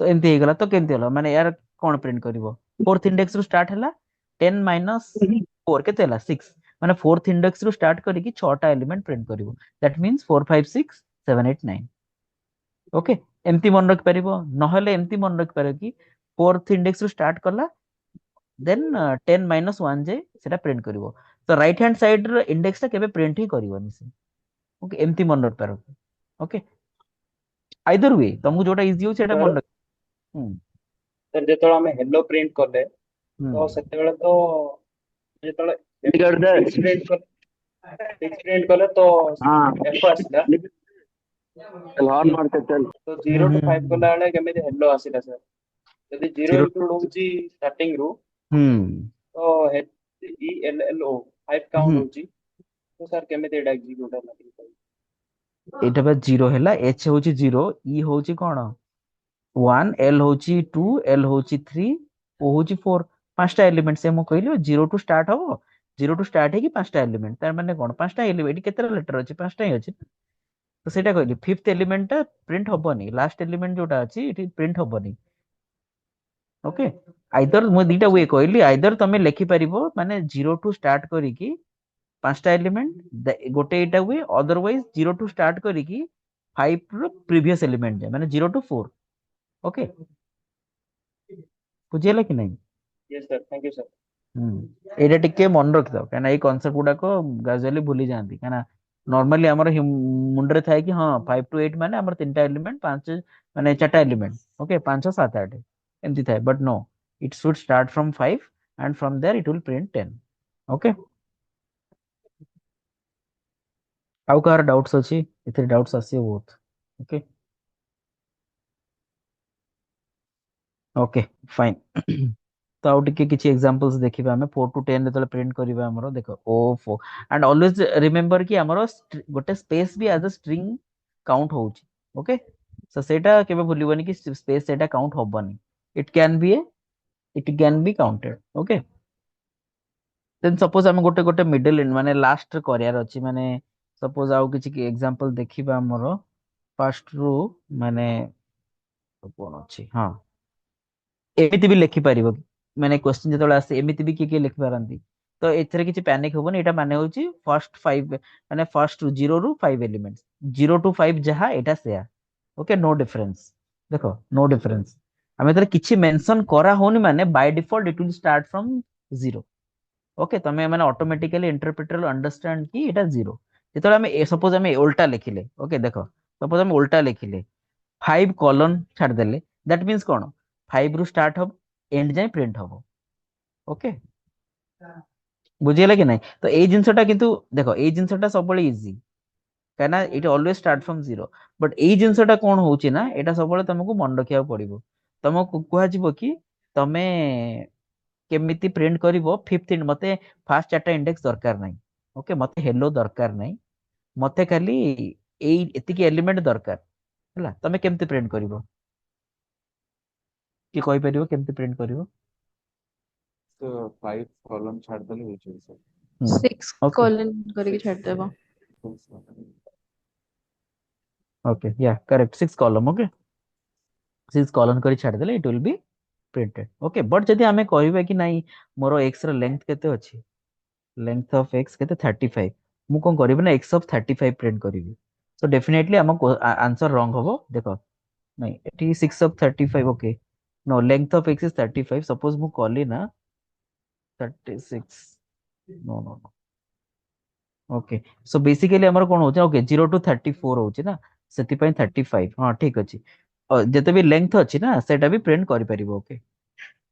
Speaker 1: सो एमती हे गला तो केमती हला माने यार कोन प्रिंट करबो फोर्थ इंडेक्स रु स्टार्ट हला 10 - 4 केते हला 6 माने फोर्थ इंडेक्स रु स्टार्ट करी कि 6 टा एलिमेंट प्रिंट करबो दैट मींस 4 5 6 7 8 9 ओके एमती मन रख परिबो नहले एमती मन रख पारे कि फोर्थ इंडेक्स रु स्टार्ट कला देन 10 - 1 जे सेटा प्रिंट करबो तो right hand side row index ता केबे प्रिंट ही करबोनी से ओके एमती मन रख पारो ओके आइदर वे तुमको जोटा इजी हो सेटा
Speaker 2: सर
Speaker 1: मन रख हम्म
Speaker 2: सर ଯେତେବେଳେ ଆମେ hello print କଲେ ତ
Speaker 1: हम्म
Speaker 2: ସେତେବେଳେ ତ ଯେତେବେଳେ six print କଲେ ତ F ଆସିଲା ତ 0 to 5 କଲା ବେଳେ କେମିତି hello ଆସିଲା sir ଯଦି 0
Speaker 1: जीरो
Speaker 2: include ହଉଛି starting ରୁ
Speaker 1: हम्म
Speaker 2: ତ ELLO 5 count ହଉଛି ତ sir କେମିତି ଏଟା execute ହେଲା ଟିକେ କହିବେ?
Speaker 1: एटा बा जीरो हैला एच होची जीरो ई होची कोन 1 एल होची 2 एल होची 3 ओ होची 4 पांचटा एलिमेंट से मु कहली 0 टू स्टार्ट हबो 0 टू स्टार्ट है कि पांचटा एलिमेंट तार माने कोन पांचटा एलिमेंट केतेरा लेटर अछि पांचटा ही अछि तो सेटा कहली फिफ्थ एलिमेंट ता प्रिंट हबोनी लास्ट एलिमेंट जोटा अछि इट प्रिंट हबोनी ओके आइदर मु दीटा वे कहली आइदर तमे लिखि परिबो माने 0 टू स्टार्ट करी कि पांचटा एलिमेंट गोटे एटा हुए अदरवाइज 0 टू स्टार्ट करी कि 5 रो प्रीवियस एलिमेंट जे माने 0 टू 4 ओके बुझियला कि नहीं
Speaker 2: yes sir thank you sir
Speaker 1: एटा टिके मन रख दो काना ए कांसेप्ट गुडा को ग्रेजुअली भूली जांती काना नॉर्मली हमर मुंडरे थाए कि हां 5 to 8 माने हमर तीनटा एलिमेंट पांच माने चारटा एलिमेंट ओके 5 7 8 एमती थाए but no it should start from 5 and from there it will print 10 okay आउ कार डाउट्स अछि इथे डाउट्स आसी बहुत ओके ओके फाइन तो आउ टिके किछि एग्जांपल्स देखिबा हमें 4 to 10 जेतले प्रिंट करिबा हमरो देखो ओ 4 एंड ऑलवेज रिमेंबर कि हमरो गोटे स्पेस भी एज अ स्ट्रिंग काउंट होउची ओके सो सेटा केबे भूलिबनी कि स्पेस सेटा काउंट होबनी it can be counted okay then suppose हम गोटे गोटे मिडिल माने लास्ट करियर अछि माने सपोज आउ किछि एग्जांपल देखिबा हमरो फर्स्ट रू माने कोन अछि हां एमिति भी लिखि परिबो माने क्वेश्चन जेतବେଳେ आसे एमिति भी के लिखि पारंती तो एथरे किछि पैनिक होबनी एटा माने होची फर्स्ट 5 माने फर्स्ट 0 रू 5 एलिमेंट्स 0 to 5 जहा एटा सेया ओके नो डिफरेंस देखो नो डिफरेंस ଆମେ ଯେତେବେଳେ କିଛି ମେନସନ କରା ହଉନି ମାନେ Bai default it will start from 0। Okay तमे माने ऑटोमेटिकली इंटरप्रेटर अंडरस्टैंड कि एटा 0 जेतेବେଳେ ଆମେ सपोज ଆମେ उल्टा लिखिले ओके देखो सपोज ଆମେ उल्टा लिखिले 5 कॉलन छाड़ देले दैट मींस कोन 5 रु स्टार्ट हब एंड जाय प्रिंट हबो ओके बुझियला कि नाही तो एई जिंसटा किंतु देखो एई जिंसटा सबले इजी कहना it always start from 0 but एई जिंसटा कोन होउची ना एटा सबले तुमको मन रखिया पड़िबो तुमको कुहा जिवो कि तमे केमिति प्रिंट करिवो फिफ्थ मते फास्ट चारटा इंडेक्स दरकार नाही ओके मते हेलो दरकार नाही मते खाली एई एतिकी एलिमेंट दरकार हला तमे केमिति प्रिंट करिवो कि कहि परिवो केमिति प्रिंट करिवो
Speaker 8: तो 5 कॉलम छाड़ देले हो जाए सर
Speaker 7: 6
Speaker 1: ओके
Speaker 7: कॉलन करके छाड़ देबो
Speaker 1: ओके या करेक्ट 6 कॉलम ओके 6 कॉलन करी छाड़ देले it will be printed okay but जदि आमे कहबे कि नाही मोर x रो लेंथ केते अछि लेंथ ऑफ x केते 35 मु कोन करिबे ना x ऑफ 35 प्रिंट करिवि सो डेफिनेटली हमको आंसर रॉन्ग हबो देखो नहीं एटी 6 of 35 okay no length of x is 35 suppose मु कॉली ना 36 no no no okay so basically हमर कोन होचे ओके 0 टू 34 होचे ना सेति पई 35 हां ठीक अछि जते भी लेंथ अछि ना सेटा भी प्रिंट करि परिबो ओके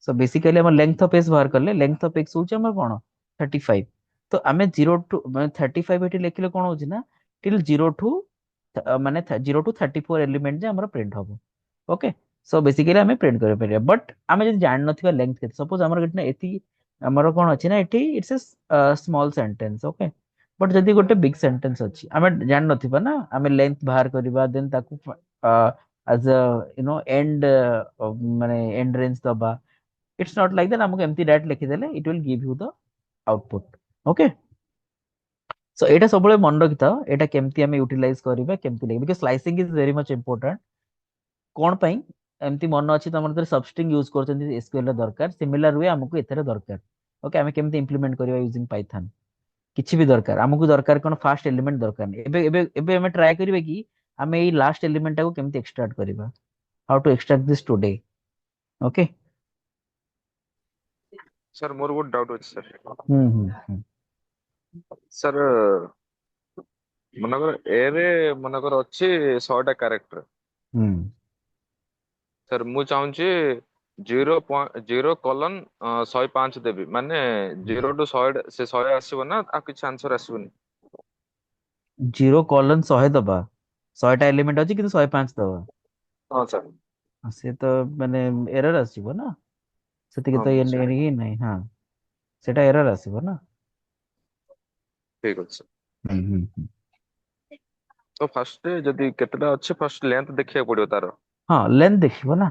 Speaker 1: सो बेसिकली हम लेंथ ऑफ एस बाहर करले लेंथ ऑफ एक्स होचे हमर कोन 35 तो आमे 0 टू माने 35 एटी लेखिले कोन होची ना टिल 0 टू माने 0 टू 34 एलिमेंट जे हमर प्रिंट हबो ओके सो बेसिकली आमे प्रिंट कर परिया बट आमे जदि जान नथिबा लेंथ के सपोज हमर गटना एती हमर कोन अछि ना eighty it's a small sentence okay but जदि गोटे बिग सेंटेंस अछि आमे जान नथिबा ना आमे लेंथ बाहर करबा देन ताकू as a you know end माने एंड रेंज दबा इट्स नॉट लाइक दैट हमको एम्प्टी डायरेक्ट लिखि देले it will give you the output okay so एटा सबले मन रखिता एटा केमती हमें यूटिलाइज करबा केमती लेबे because slicing is very much important कोन पई एम्प्टी मन अछि तमर तरे सबस्ट्रिंग यूज करछन एसक्यूएल दरकार सिमिलर वे हमको एथरे दरकार ओके हमें केमती इंप्लीमेंट करबा यूजिंग पाइथन किछि भी दरकार हमको दरकार कोन फास्ट एलिमेंट दरकार नै एबे हमें ट्राई करबे कि हमें ई लास्ट एलिमेंट को केमती एक्सट्रैक्ट करबा how to extract this today okay
Speaker 8: sir more वो डाउट अछि सर
Speaker 1: हम्म
Speaker 8: सर मनकर ए रे मनकर अछि 100टा कैरेक्टर
Speaker 1: हम्म
Speaker 8: सर मु चाहूची 0 कॉलन 105 देबी माने 0 टू 100 से 100 आसीबो ना आ किछ आंसर आसीबोनी
Speaker 1: 0 कॉलन 100 दबा 100टा एलिमेंट अछि किंतु 105 दबा
Speaker 8: हां सर
Speaker 1: से तो माने एरर आसीबो ना सेतिके
Speaker 8: हां
Speaker 1: तो ये
Speaker 8: बुझिया
Speaker 1: ही नहीं हां सेटा एरर आसीबो ना
Speaker 8: ठीक अछि सर
Speaker 1: हम्म।
Speaker 8: तो फर्स्ट जदी केतटा अछि फर्स्ट लेंथ देखिया पड़ियो तार
Speaker 1: हाँ लेंथ देखिबो ना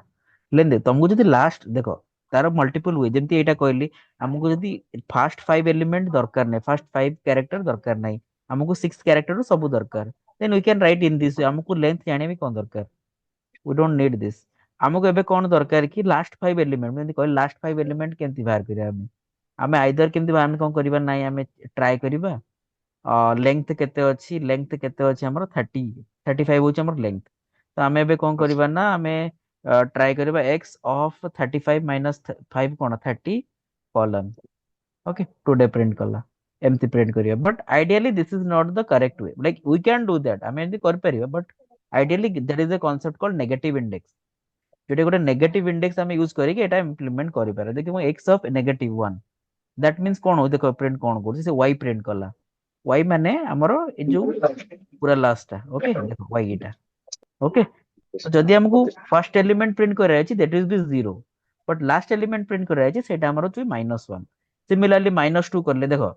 Speaker 1: लेंथ देख तुमको जदि लास्ट देखो तार मल्टीपल हुए जेमती एटा कहली हमको जदि फास्ट 5 एलिमेंट दरकार नै फास्ट 5 कैरेक्टर दरकार नै हमको 6 कैरेक्टर सब दरकार then we can write in this हमको लेंथ जाने भी कोन दरकार वी डोंट नीड दिस हमको एबे कोन दरकार कि लास्ट 5 एलिमेंट मैं कहली लास्ट 5 एलिमेंट केमती बाहर करिया हमें आइदर केमती बाहर कोन करबा नै हमें ट्राई करबा लेंथ केते अछि हमर 35 होछि हमर लेंथ तो आमे एबे कोन करबा ना हमें ट्राई करबा x ऑफ 35 माइनस 5 कोन 30 कॉलन ओके टुडे प्रिंट कला एमती प्रिंट करिया but ideally this is not the correct way like we can do that हमें एमती कर परिबा but ideally that is a concept called negative index जेटे गोटे नेगेटिव इंडेक्स हमें यूज करिके एटा इंप्लीमेंट करि पारे देखि म x ऑफ -1 दैट मींस कोन हो देखो प्रिंट कोन कर से y प्रिंट कला y माने हमरो ए जो पूरा लास्ट ओके देखो y एटा ओके तो जदि हमको फर्स्ट एलिमेंट प्रिंट करे अछि that is b 0 but last element print करे अछि सेटा हमरो छु -1 सिमिलरली -2 करले देखो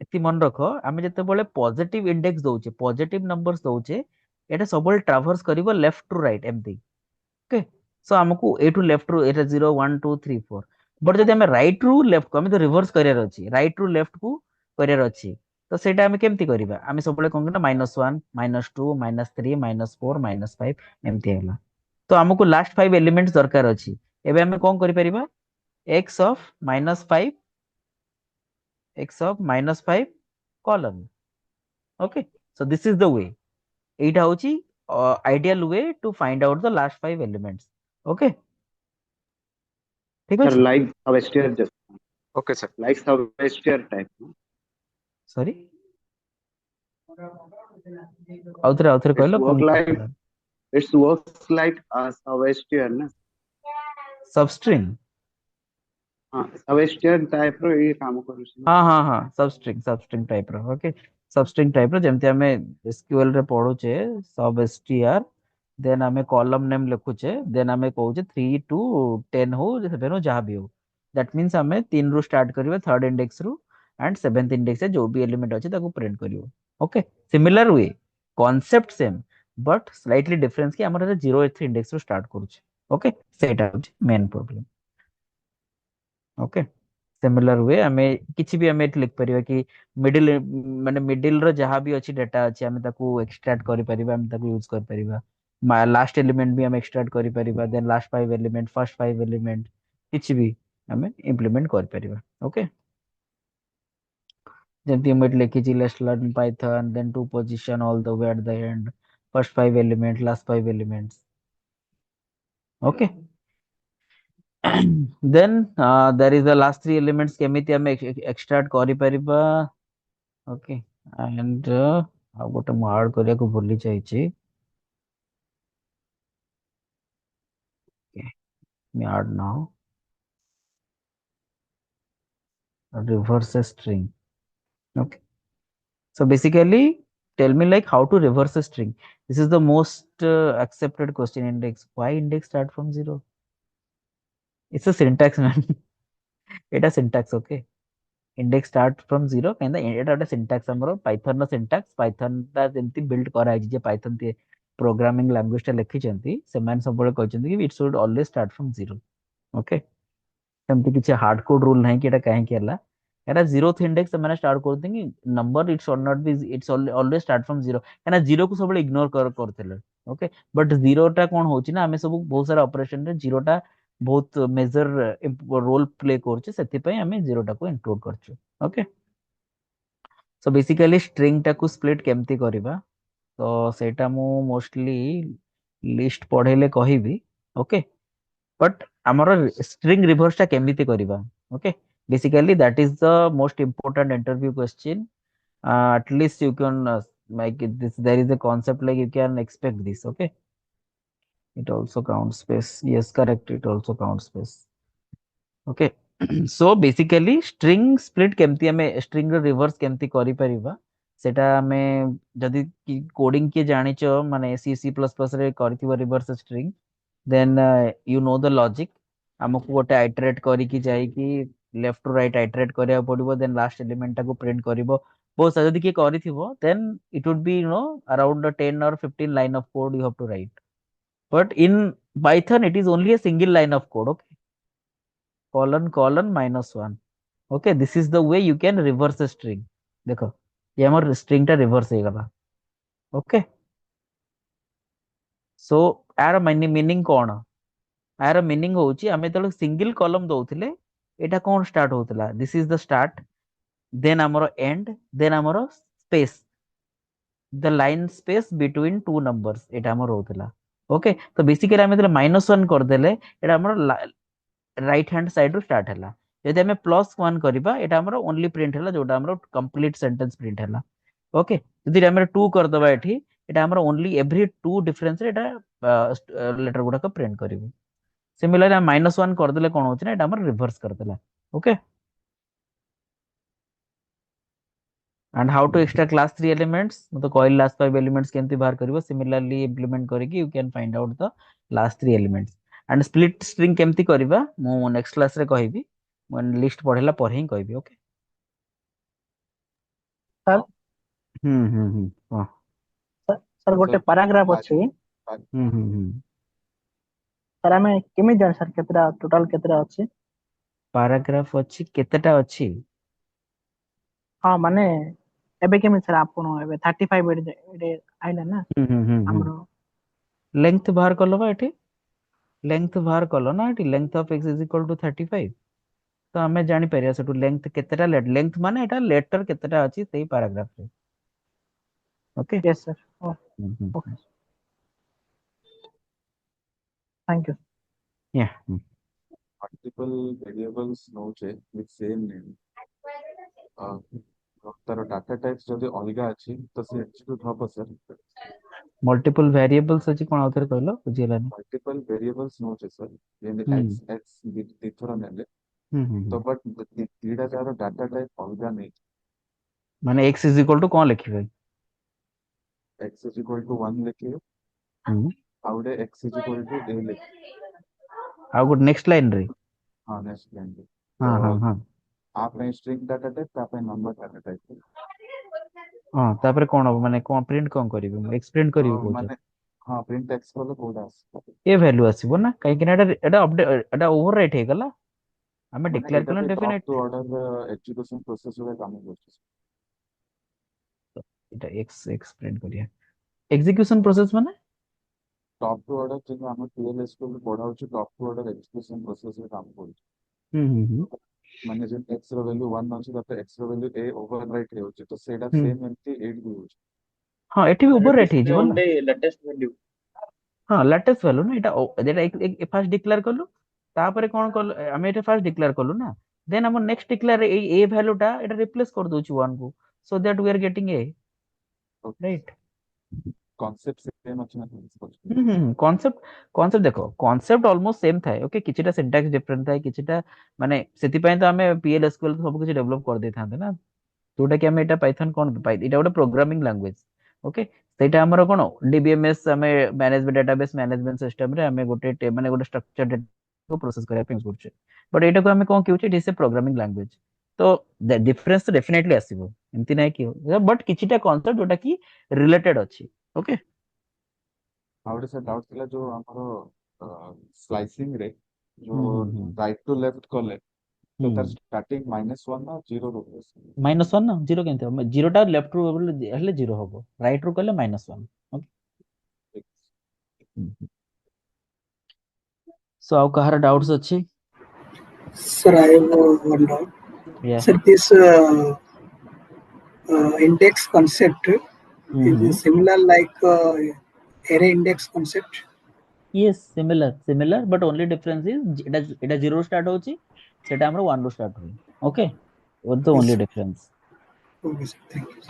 Speaker 1: एति मन रखो आमे जते बोले पॉजिटिव इंडेक्स दोचे पॉजिटिव नंबर्स दोचे एटा सबल ट्रैवर्स करिवो लेफ्ट टू राइट एमती ओके सो हमको ए टू लेफ्ट रू एटा 0 1 2 3 4 बट जदि हमें राइट रू लेफ्ट को हमें तो रिवर्स करियर अछि राइट रू लेफ्ट को करियर अछि तो सेटा हमें केमती करिबा हमें सबले कोन ना -1 -2 -3 -4 -5 एमती हैला तो हमको लास्ट 5 एलिमेंट्स दरकार अछि एबे हमें कोन करि परिबा x of -5 x of -5 column okay so this is the वे एटा होची ideal way to find out the last 5 elements. Okay, ठीक
Speaker 9: Sir,
Speaker 1: ଅଛି?
Speaker 9: like Avestier just
Speaker 8: okay sir
Speaker 9: like Avestier type. No?
Speaker 1: Sorry, आउथरे
Speaker 9: It's
Speaker 1: कहलो
Speaker 9: work
Speaker 1: पुणी
Speaker 9: like
Speaker 1: कटला
Speaker 9: it's works like a Avestier ना.
Speaker 1: Substring.
Speaker 9: हाँ, Avestier type रो ये काम करूँ ना.
Speaker 1: हाँ सबस्ट्रिंग टाइप रो. ओके, सबस्ट्रिंग टाइप रो जेमति हमें एसक्यूएल रे पढुचे सब str, देन हमें कॉलम नेम लिखुचे, देन हमें कहूचे 3 टू 10 हो 7 हो जहाँ भी हो. दैट मींस हमें 3 रू स्टार्ट करिवे थर्ड इंडेक्स रू एंड सेवेंथ इंडेक्स से जो भी एलिमेंट अछि ताको प्रिंट करिवो. Okay, similar way concept same but slightly difference कि हमर 0th इंडेक्स रू स्टार्ट करूचे. ओके, सेटा main problem. Okay, similar way हमें किसी भी हमें लिख परिवा कि मिडिल माने मिडिल रो जहाँ भी अच्छी डाटा अच्छी हमें ताको एक्सट्रैक्ट करि परिबा, हमें ताको यूज कर परिबा. लास्ट एलिमेंट भी हम एक्सट्रैक्ट करि परिबा, then last 5 element first 5 element किसी भी हमें इंप्लीमेंट कर परिबा. ओके, जेमति हम लिखि छि let's learn Python then to position all the way at the end first 5 element last 5 elements. Okay, then there is the last 3 elements केमिति हमें एक्सट्रैक्ट करि परिबा. ओके, एंड ଆଉ ଗୋଟେ ମୁଁ ଆଡ୍ କରିବାକୁ ଭୁଲି ଯାଇଛି. Okay, let me add now. Reverse a string. Okay, so basically tell me like how to reverse a string. This is the most accepted question. Index, why index start from 0? It's a syntax man. এটা syntax. Okay, index start from 0 kind of এটা ଗୋଟେ syntax ଆମର python ର syntax. python ଟା ଯେମିତି build କରାଯାଇଛି ଯେ python programming language ଟା ଲେଖିଛନ୍ତି ସେମାନେ ସବୁବେଳେ କହିଛନ୍ତି କି it should always start from 0. Okay, ସେମିତି କିଛି ହାର୍ଡ କୋଡ ରୁଲ ନାହିଁ କି ଏଟା କାହିଁକି ହେଲା. ଏଟା 0th ଇଣ୍ଡେକ୍ସ ସେମାନେ ଷ୍ଟାର୍ଟ କରୁଛନ୍ତି କି number it should not be it's always start from 0 କାହିଁକିନା 0 କୁ ସବୁବେଳେ ଇଗ୍ନୋର କରୁଥିଲେ. ଓକେ, ବଟ୍ 0 ଟା କଣ ହଉଛି ନା ଆମେ ସବୁ ବହୁତ ସାରା ଅପରେସନ ରେ 0 ଟା ବହୁତ ମେଜର ରୋଲ ପ୍ଲେ କରୁଛି, ସେଥିପାଇଁ ଆମେ 0 ଟାକୁ ଇନକ୍ଲୁଡ କରୁଛୁ. ଓକେ, ସୋ ବେସିକାଲି ଷ୍ଟ୍ରିଙ୍ଗ ଟାକୁ ସ୍ପ୍ଲିଟ କେମିତି କରିବା ତ ସେଇଟା ମୁଁ ମୋଷ୍ଟଲି लिस्ट पढ़ेले कहबी. ओके, बट आमर स्ट्रिंग रिवर्स टा केमिति करिबा. Okay, basically that is the most important interview question. At least you can make it this, there is a concept like you can expect this. Okay, it also counts space. Yes, correct, it also counts space. Okay, so basically string split केमती हमें string रो reverse केमती करि परिबा सेटा हमें जदि coding के जानिच माने सी सी plus plus रे करथिबो reverse string, then you know the logic. हमको गोटे आइटरेट करिकी जाई कि लेफ्ट टू राइट आइटरेट करिया पड़िबो, देन लास्ट एलिमेंट टाको प्रिंट करिवो. बहुत सारा जदि के करिथिबो then it would be you know around 10 or 15 line of code you have to write. But in Python it is only a single line of code. Okay, colon -1. Okay, this is the way you can reverse string. देखो ये हमर string टा reverse हो गला. Okay, सो यार meaning कौन? यार meaning होची हमें तो सिंगल कॉलम दउथिले एटा कौन स्टार्ट होतला, this is the start, then हमरो एंड, देन हमरो space, the line space between two numbers एटा हमरो होतला. ओके, तो बेसिकली हमें -1 कर देले एटा हमरो राइट हैंड साइड रू स्टार्ट हैला. यदि हमें +1 करिबा एटा हमरो ओनली प्रिंट हैला जोटा हमरो कंप्लीट सेंटेंस प्रिंट हैला. ओके, यदि हमें 2 कर दबा एठी एटा हमरो ओनली एवरी 2 डिफरेंस रे एटा लेटर गुडा को प्रिंट करिवो. सिमिलरली हम -1 कर देले कोन होची ना एटा हमर रिवर्स कर देला. Okay, and how to extract last 3 elements मतलब कॉइल लास्ट 5 एलिमेंट्स केमती बाहर करिवो. सिमिलरली इंप्लीमेंट करके you can find out the last 3 elements. And split string केमती करबा मु नेक्स्ट क्लास रे कहबी, मन लिस्ट पढेला पर ही कहबी. ओके,
Speaker 5: सर
Speaker 1: हां
Speaker 5: सर गोटे
Speaker 9: Sir,
Speaker 5: पैराग्राफ अछि सर हमें केमि जान सर केतरा टोटल केतरा अछि.
Speaker 1: पैराग्राफ अछि केतेटा अछि.
Speaker 5: हाँ माने एबे केमि सर आपण एबे 35 एडे आइला ना हमरो
Speaker 1: लेंथ बाहर करलो बा एठी, लेंथ बाहर कलो ना एठी length of x is equal to 35. तो हमें जानी परिया सेटू लेंथ केतेटा लेंथ माने एटा लेटर केतेटा अछि सेही पैराग्राफ रे. Okay,
Speaker 5: yes sir. Okay. Thank you
Speaker 1: Yeah.
Speaker 10: multiple variables ନଉଛେ with same name ତାର ଡାଟା ଟାଇପ୍ସ ଯଦି ଅଲଗା ଅଛି ତ ସେ ଏକ୍ଜିକ୍ୟୁଟ ହବ sir।
Speaker 1: Multiple variables ଅଛି କଣ ଆଉଥରେ କହିଲ ବୁଝିହେଲାନି।
Speaker 10: multiple variables ନଉଛେ sir ଯେମିତି
Speaker 1: ହୁଁ
Speaker 10: x ଦିଥର ନେଲେ
Speaker 1: ହୁଁ ହୁଁ
Speaker 10: ତ ବଟ୍ ଦିଟା ଯାହାର ଡାଟା ଟାଇପ ଅଲଗା ନେଇ
Speaker 1: ମାନେ x is equal to କଣ ଲେଖିବେ?
Speaker 10: x is equal to 1 ଲେଖିବେ
Speaker 1: ହୁଁ
Speaker 10: ଆଉ ଗୋଟେ x is equal to a ଲେଖିବେ
Speaker 1: ଆଉ ଗୋଟେ ନେକ୍ସଟ ଲାଇନ ରେ
Speaker 10: ହଁ ନେକ୍ସଟ ଲାଇନ୍
Speaker 1: ହଁ
Speaker 10: ତ
Speaker 1: ହଁ ହଁ
Speaker 10: ଆ ପାଇଁ ଷ୍ଟ୍ରିଙ୍ଗ ଡାଟା ଟାଇପ ତା ପାଇଁ ନମ୍ବର ଡାଟା ଟାଇପ
Speaker 1: ହଁ ତାପରେ କଣ ହବ ମାନେ କଣ ପ୍ରିଣ୍ଟ କଣ କରିବି ମୁଁ ଏକ୍ସ ପ୍ରିଣ୍ଟ
Speaker 10: ତ
Speaker 1: କରିବି କହୁଛ
Speaker 10: ମାନେ ହଁ ପ୍ରିଣ୍ଟ x କଲେ କୋଉଟା ଆସିବ
Speaker 1: ଏ ଭ୍ୟାଲୁ ଆସିବ ନା କାହିଁକି ନା ଏଟା ଅପଡେଟ ଏଟା ଓଭର ରାଇଟ୍ ହେଇଗଲା ଆମେ
Speaker 10: ମାନେ
Speaker 1: ଡିକ୍ଲେୟାର
Speaker 10: ଏଇଟା
Speaker 1: କଲେ
Speaker 10: ବି top to
Speaker 1: definite
Speaker 10: order execution process ରେ କାମ କରୁଛି
Speaker 1: ଏଟା ଏକ୍ସ ଏକ୍ସ ପ୍ରିଣ୍ଟ କରିବା ଏକ୍ସିକ୍ୟୁସନ ପ୍ରୋସେସ ମାନେ
Speaker 10: ଟପ୍ ଟୁ ଅର୍ଡର ଯେମିତି ଆମେ PLS କୁ ପଢାଉଛୁ top to order execution process ରେ କାମ କରୁଛି
Speaker 1: ହୁଁ
Speaker 10: ମାନେ ଯେମିତି x ର ଭ୍ୟାଲୁ 1 ଅଛି ତାପରେ x ର ଭ୍ୟାଲୁ a ଓଭର ରାଇଟ୍ ହେଉଛି ତ ସେଇଟା
Speaker 1: ହୁଁ
Speaker 10: ସେମ୍ ଏମିତି ଏଇଠି ବି ହେଉଛି
Speaker 1: ହଁ ଏଠି ବି ଓଭର ରାଇଟ୍
Speaker 2: This is
Speaker 1: ହେଇଯିବ ନା
Speaker 2: only latest value.
Speaker 1: ହଁ ଲାଟେଷ୍ଟ ଭ୍ୟାଲୁ ନା ଏଟା ଯେଟା ଫାର୍ଷ୍ଟ ଡିକ୍ଲେୟାର କଲୁ ତାପରେ କଣ କଲୁ ଆମେ ଏଟା ଫାର୍ଷ୍ଟ ଡିକ୍ଲେୟାର କଲୁ ନା ଦେନ୍ ଆମର ନେକ୍ସଟ ଡିକ୍ଲେୟାର ଏଇ ଏ ଭ୍ୟାଲୁଟା ଏଟା ରିପ୍ଲେସ କରିଦଉଛି 1 କୁ so that we are getting a right
Speaker 10: concept same ଅଛି ନା
Speaker 1: କନସେପ୍ଟ ଦେଖ କନସେପ୍ଟ ଅଲମୋଷ୍ଟ ସେମ୍ ଥାଏ ଓକେ କିଛିଟା ସିଣ୍ଟାକ୍ସ ଡିଫରେଣ୍ଟ ଥାଏ କିଛିଟା ମାନେ ସେଥିପାଇଁ ତ ଆମେ PL SQL ସବୁ କିଛି ଡେଭଲପ କରିଦେଇଥାନ୍ତେ ନା ଯୋଉଟା କି ଆମେ ଏଟା ପାଇଥନ କଣ ଏଇଟା ଗୋଟେ ପ୍ରୋଗ୍ରାମିଂ ଲାଙ୍ଗୁଏଜ ଓକେ ସେଇଟା ଆମର କଣ DBMS ଆମେ ମ୍ୟାନେଜମେଣ୍ଟ ଡାଟାବେସ୍ ମ୍ୟାନେଜମେଣ୍ଟ ସିଷ୍ଟମରେ ଆମେ ମାନେ ଗୋଟେ ଷ୍ଟ୍ରକ୍ଚର ଡାଟାକୁ ପ୍ରୋସେସ କରିବା ପାଇଁ କରୁଛେ ବଟ୍ ଏଇଟାକୁ ଆମେ କଣ କହୁଛେ ଇଟ୍ ଇଜ ଏ ପ୍ରୋଗ୍ରାମିଂ ଲାଙ୍ଗୁଏଜ ତ ଡିଫରେନ୍ସ ତ ଡେଫିନେଟଲି ଆସିବ ଏମିତି ନାହିଁ କି ବଟ୍ କିଛିଟା କନସେପ୍ଟ ଯୋଉଟା କି ରିଲେଟେଡ ଅଛି ଓକେ
Speaker 10: ଆଉ ଗୋଟେ ସାର୍ ଡାଉଟ୍ ଥିଲା ଯୋଉ ଆମର ସ୍ଲାଇସିଂ ରେ
Speaker 1: ହୁଁ
Speaker 10: ଯୋଉ
Speaker 1: ହୁଁ ହୁଁ
Speaker 10: ରାଇଟ୍ ଟୁ ଲେଫ୍ଟ କଲେ ତ
Speaker 1: ହୁଁ
Speaker 10: ତାର ଷ୍ଟାର୍ଟିଂ -1 ନା 0 ରୁ ହୁଏ
Speaker 1: -1 ନା ଜିରୋ କେମିତି ହବ ଜିରୋଟା ଲେଫ୍ଟ ରୁ ହେଲେ ଜିରୋ ହବ ରାଇଟ୍ ରୁ କଲେ -1 ଓକେ ସो ଆଉ କାହାର ଡାଉଟ୍ସ ଅଛି
Speaker 4: Sir, I have one doubt.
Speaker 1: या
Speaker 4: Sir, this index concept is similar like array index concept.
Speaker 1: yes similar but only difference is এটা 0 ରୁ start ହଉଛି ସେଟା ଆମର 1 ରୁ start ହୁଏ okay what the only
Speaker 4: Yes.
Speaker 1: difference
Speaker 4: Okay, sir. Thank you.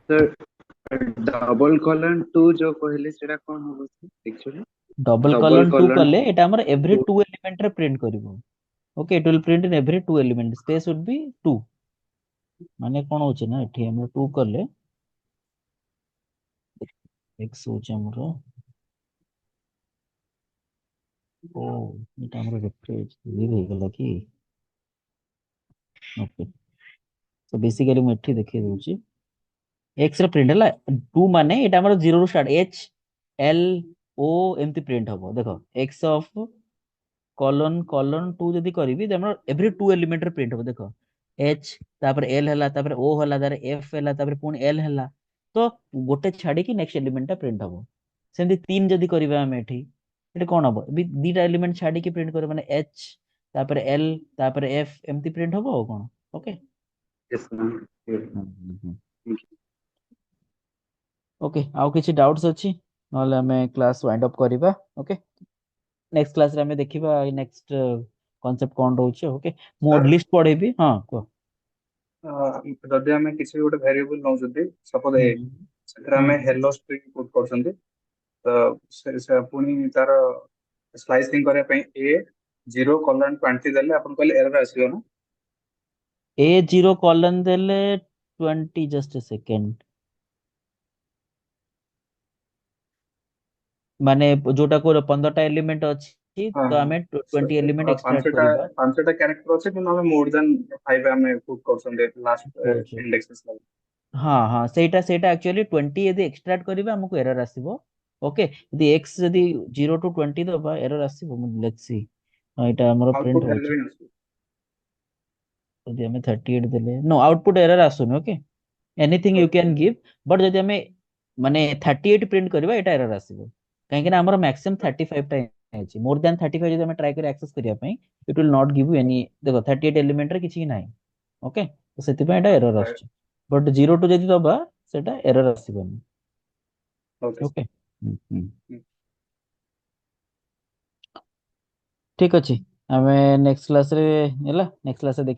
Speaker 9: Sir double colon 2 जो कहले सेटा कोन होबो actually
Speaker 1: double
Speaker 9: double
Speaker 1: colon 2
Speaker 9: colon
Speaker 1: कले এটা ଆମର every
Speaker 9: 2
Speaker 1: 2 element ରେ print କରିବ okay it will print in every 2 element space would be 2 ମାନେ କଣ ହଉଛି ନା ଏଠି ଆମର 2 କଲେ x ହଉଛି ଆମର ଓ ଏଟା ଆମର ରିଫ୍ରେଶ ହେଇଗଲା କି ओके तो बेसिकली ମୁଁ ଏଠି ଦେଖେଇ ଦଉଛି x ରେ ପ୍ରିଣ୍ଟ ହେଲା 2 ମାନେ ଏଟା ଆମର 0 ରୁ ଷ୍ଟାର୍ଟ h l o ଏମିତି ପ୍ରିଣ୍ଟ ହବ ଦେଖ x ଅଫ କଲନ 2 ଯଦି କରିବି ଆମର ଏଭ୍ରି 2 ଏଲିମେଣ୍ଟ ରେ ପ୍ରିଣ୍ଟ ହବ ଦେଖ h ତାପରେ l ହେଲା ତାପରେ o ହେଲା ତାପରେ f ହେଲା ତାପରେ ପୁଣି l ହେଲା ତ ଗୋଟେ ଛାଡିକି ନେକ୍ସଟ ଏଲିମେଣ୍ଟ ଟା ପ୍ରିଣ୍ଟ ହବ ସେମିତି 3 ଯଦି କରିବା ଆମେ ଏଠି କଣ ହବ ଦିଟା ଏଲିମେଣ୍ଟ ଛାଡିକି ପ୍ରିଣ୍ଟ କରିବ ମାନେ h ତାପରେ l ତାପରେ f ଏମିତି ପ୍ରିଣ୍ଟ ହବ ଆଉ କଣ ଓକେ
Speaker 9: यस मैम
Speaker 1: ओके ଆଉ କିଛି ଡାଉଟ୍ସ ଅଛି ନହେଲେ ଆମେ କ୍ଲାସ ୱାଇଣ୍ଡ ଅପ୍ କରିବା ଓକେ ନେକ୍ସଟ କ୍ଲାସରେ ଆମେ ଦେଖିବା ଏଇ ନେକ୍ସଟ କନସେପ୍ଟ କଣ ରହୁଛି ଓକେ ମୁଁ
Speaker 2: Sir,
Speaker 1: ଲିଷ୍ଟ ପଢେଇବି ହଁ କୁହ
Speaker 2: ଯଦି ଆମେ କିଛି ଗୋଟେ ଭେରିଏବଲ ନଉଛନ୍ତି ସପୋଜ
Speaker 1: ହୁଁ
Speaker 2: ଏ ସେଥିରେ
Speaker 1: ହୁଁ
Speaker 2: ଆମେ ହେଲୋ ଷ୍ଟ୍ରିଙ୍ଗ ପୁଟ୍ କରୁଛନ୍ତି ତ ପୁଣି ତାର ସ୍ଲାଇସିଂ କରିବା ପାଇଁ ଏ 0:20 ଦେଲେ ଆପଣ କହିଲେ ଏରର ଆସିବ ନା
Speaker 1: ए 0 कॉलन देले 20 जस्ट ए सेकेंड माने जोटा को 15टा एलिमेंट अछि
Speaker 2: ହଁ
Speaker 1: तो आमे 20 एलिमेंट एक्सट्रैक्ट
Speaker 2: ପାଞ୍ଚଟା
Speaker 1: करिबा
Speaker 2: ପାଞ୍ଚଟା କ୍ୟାରେକ୍ଟର ଅଛି କିନ୍ତୁ ଆମେ ମୋର ଦେନ୍ 5 ଆମେ ପୁଟ୍ କରୁଛନ୍ତି ଲାଷ୍ଟ
Speaker 1: କରୁଛୁ
Speaker 2: ଇଣ୍ଡେକ୍ସ ଲାଗି
Speaker 1: हाँ हाँ ସେଇଟା एक्चुअली 20 यदि एक्सट्रैक्ट करिबा हमको एरर आसीबो ओके यदि x यदि 0 टू 20 दबा एरर आसीबो लेट्स सी एटा हमर प्रिंट
Speaker 2: आउटपुट
Speaker 1: होची
Speaker 2: हेलो ହିଁ ଆସିବ
Speaker 1: यदि हमें 38 देले नो आउटपुट एरर आसुन okay anything you can give but जदि हमें माने 38 प्रिंट करबा एटा एरर आसीबो काहे कि ना हमर मैक्सिमम 35 टा है मोर देन 35 जदि हमें ट्राई कर एक्सेस करिया पई it will not give you any देखो 38 एलिमेंट रे किछि नाही ओके तो सेति पई एटा एरर आछी बट 0 टू जदि दबा सेटा एरर आसीबो
Speaker 2: ओके
Speaker 1: ओके ठीक अच्छे आम नेक्स्ट क्लास रे नेक्स्ट क्लास रे देखिए।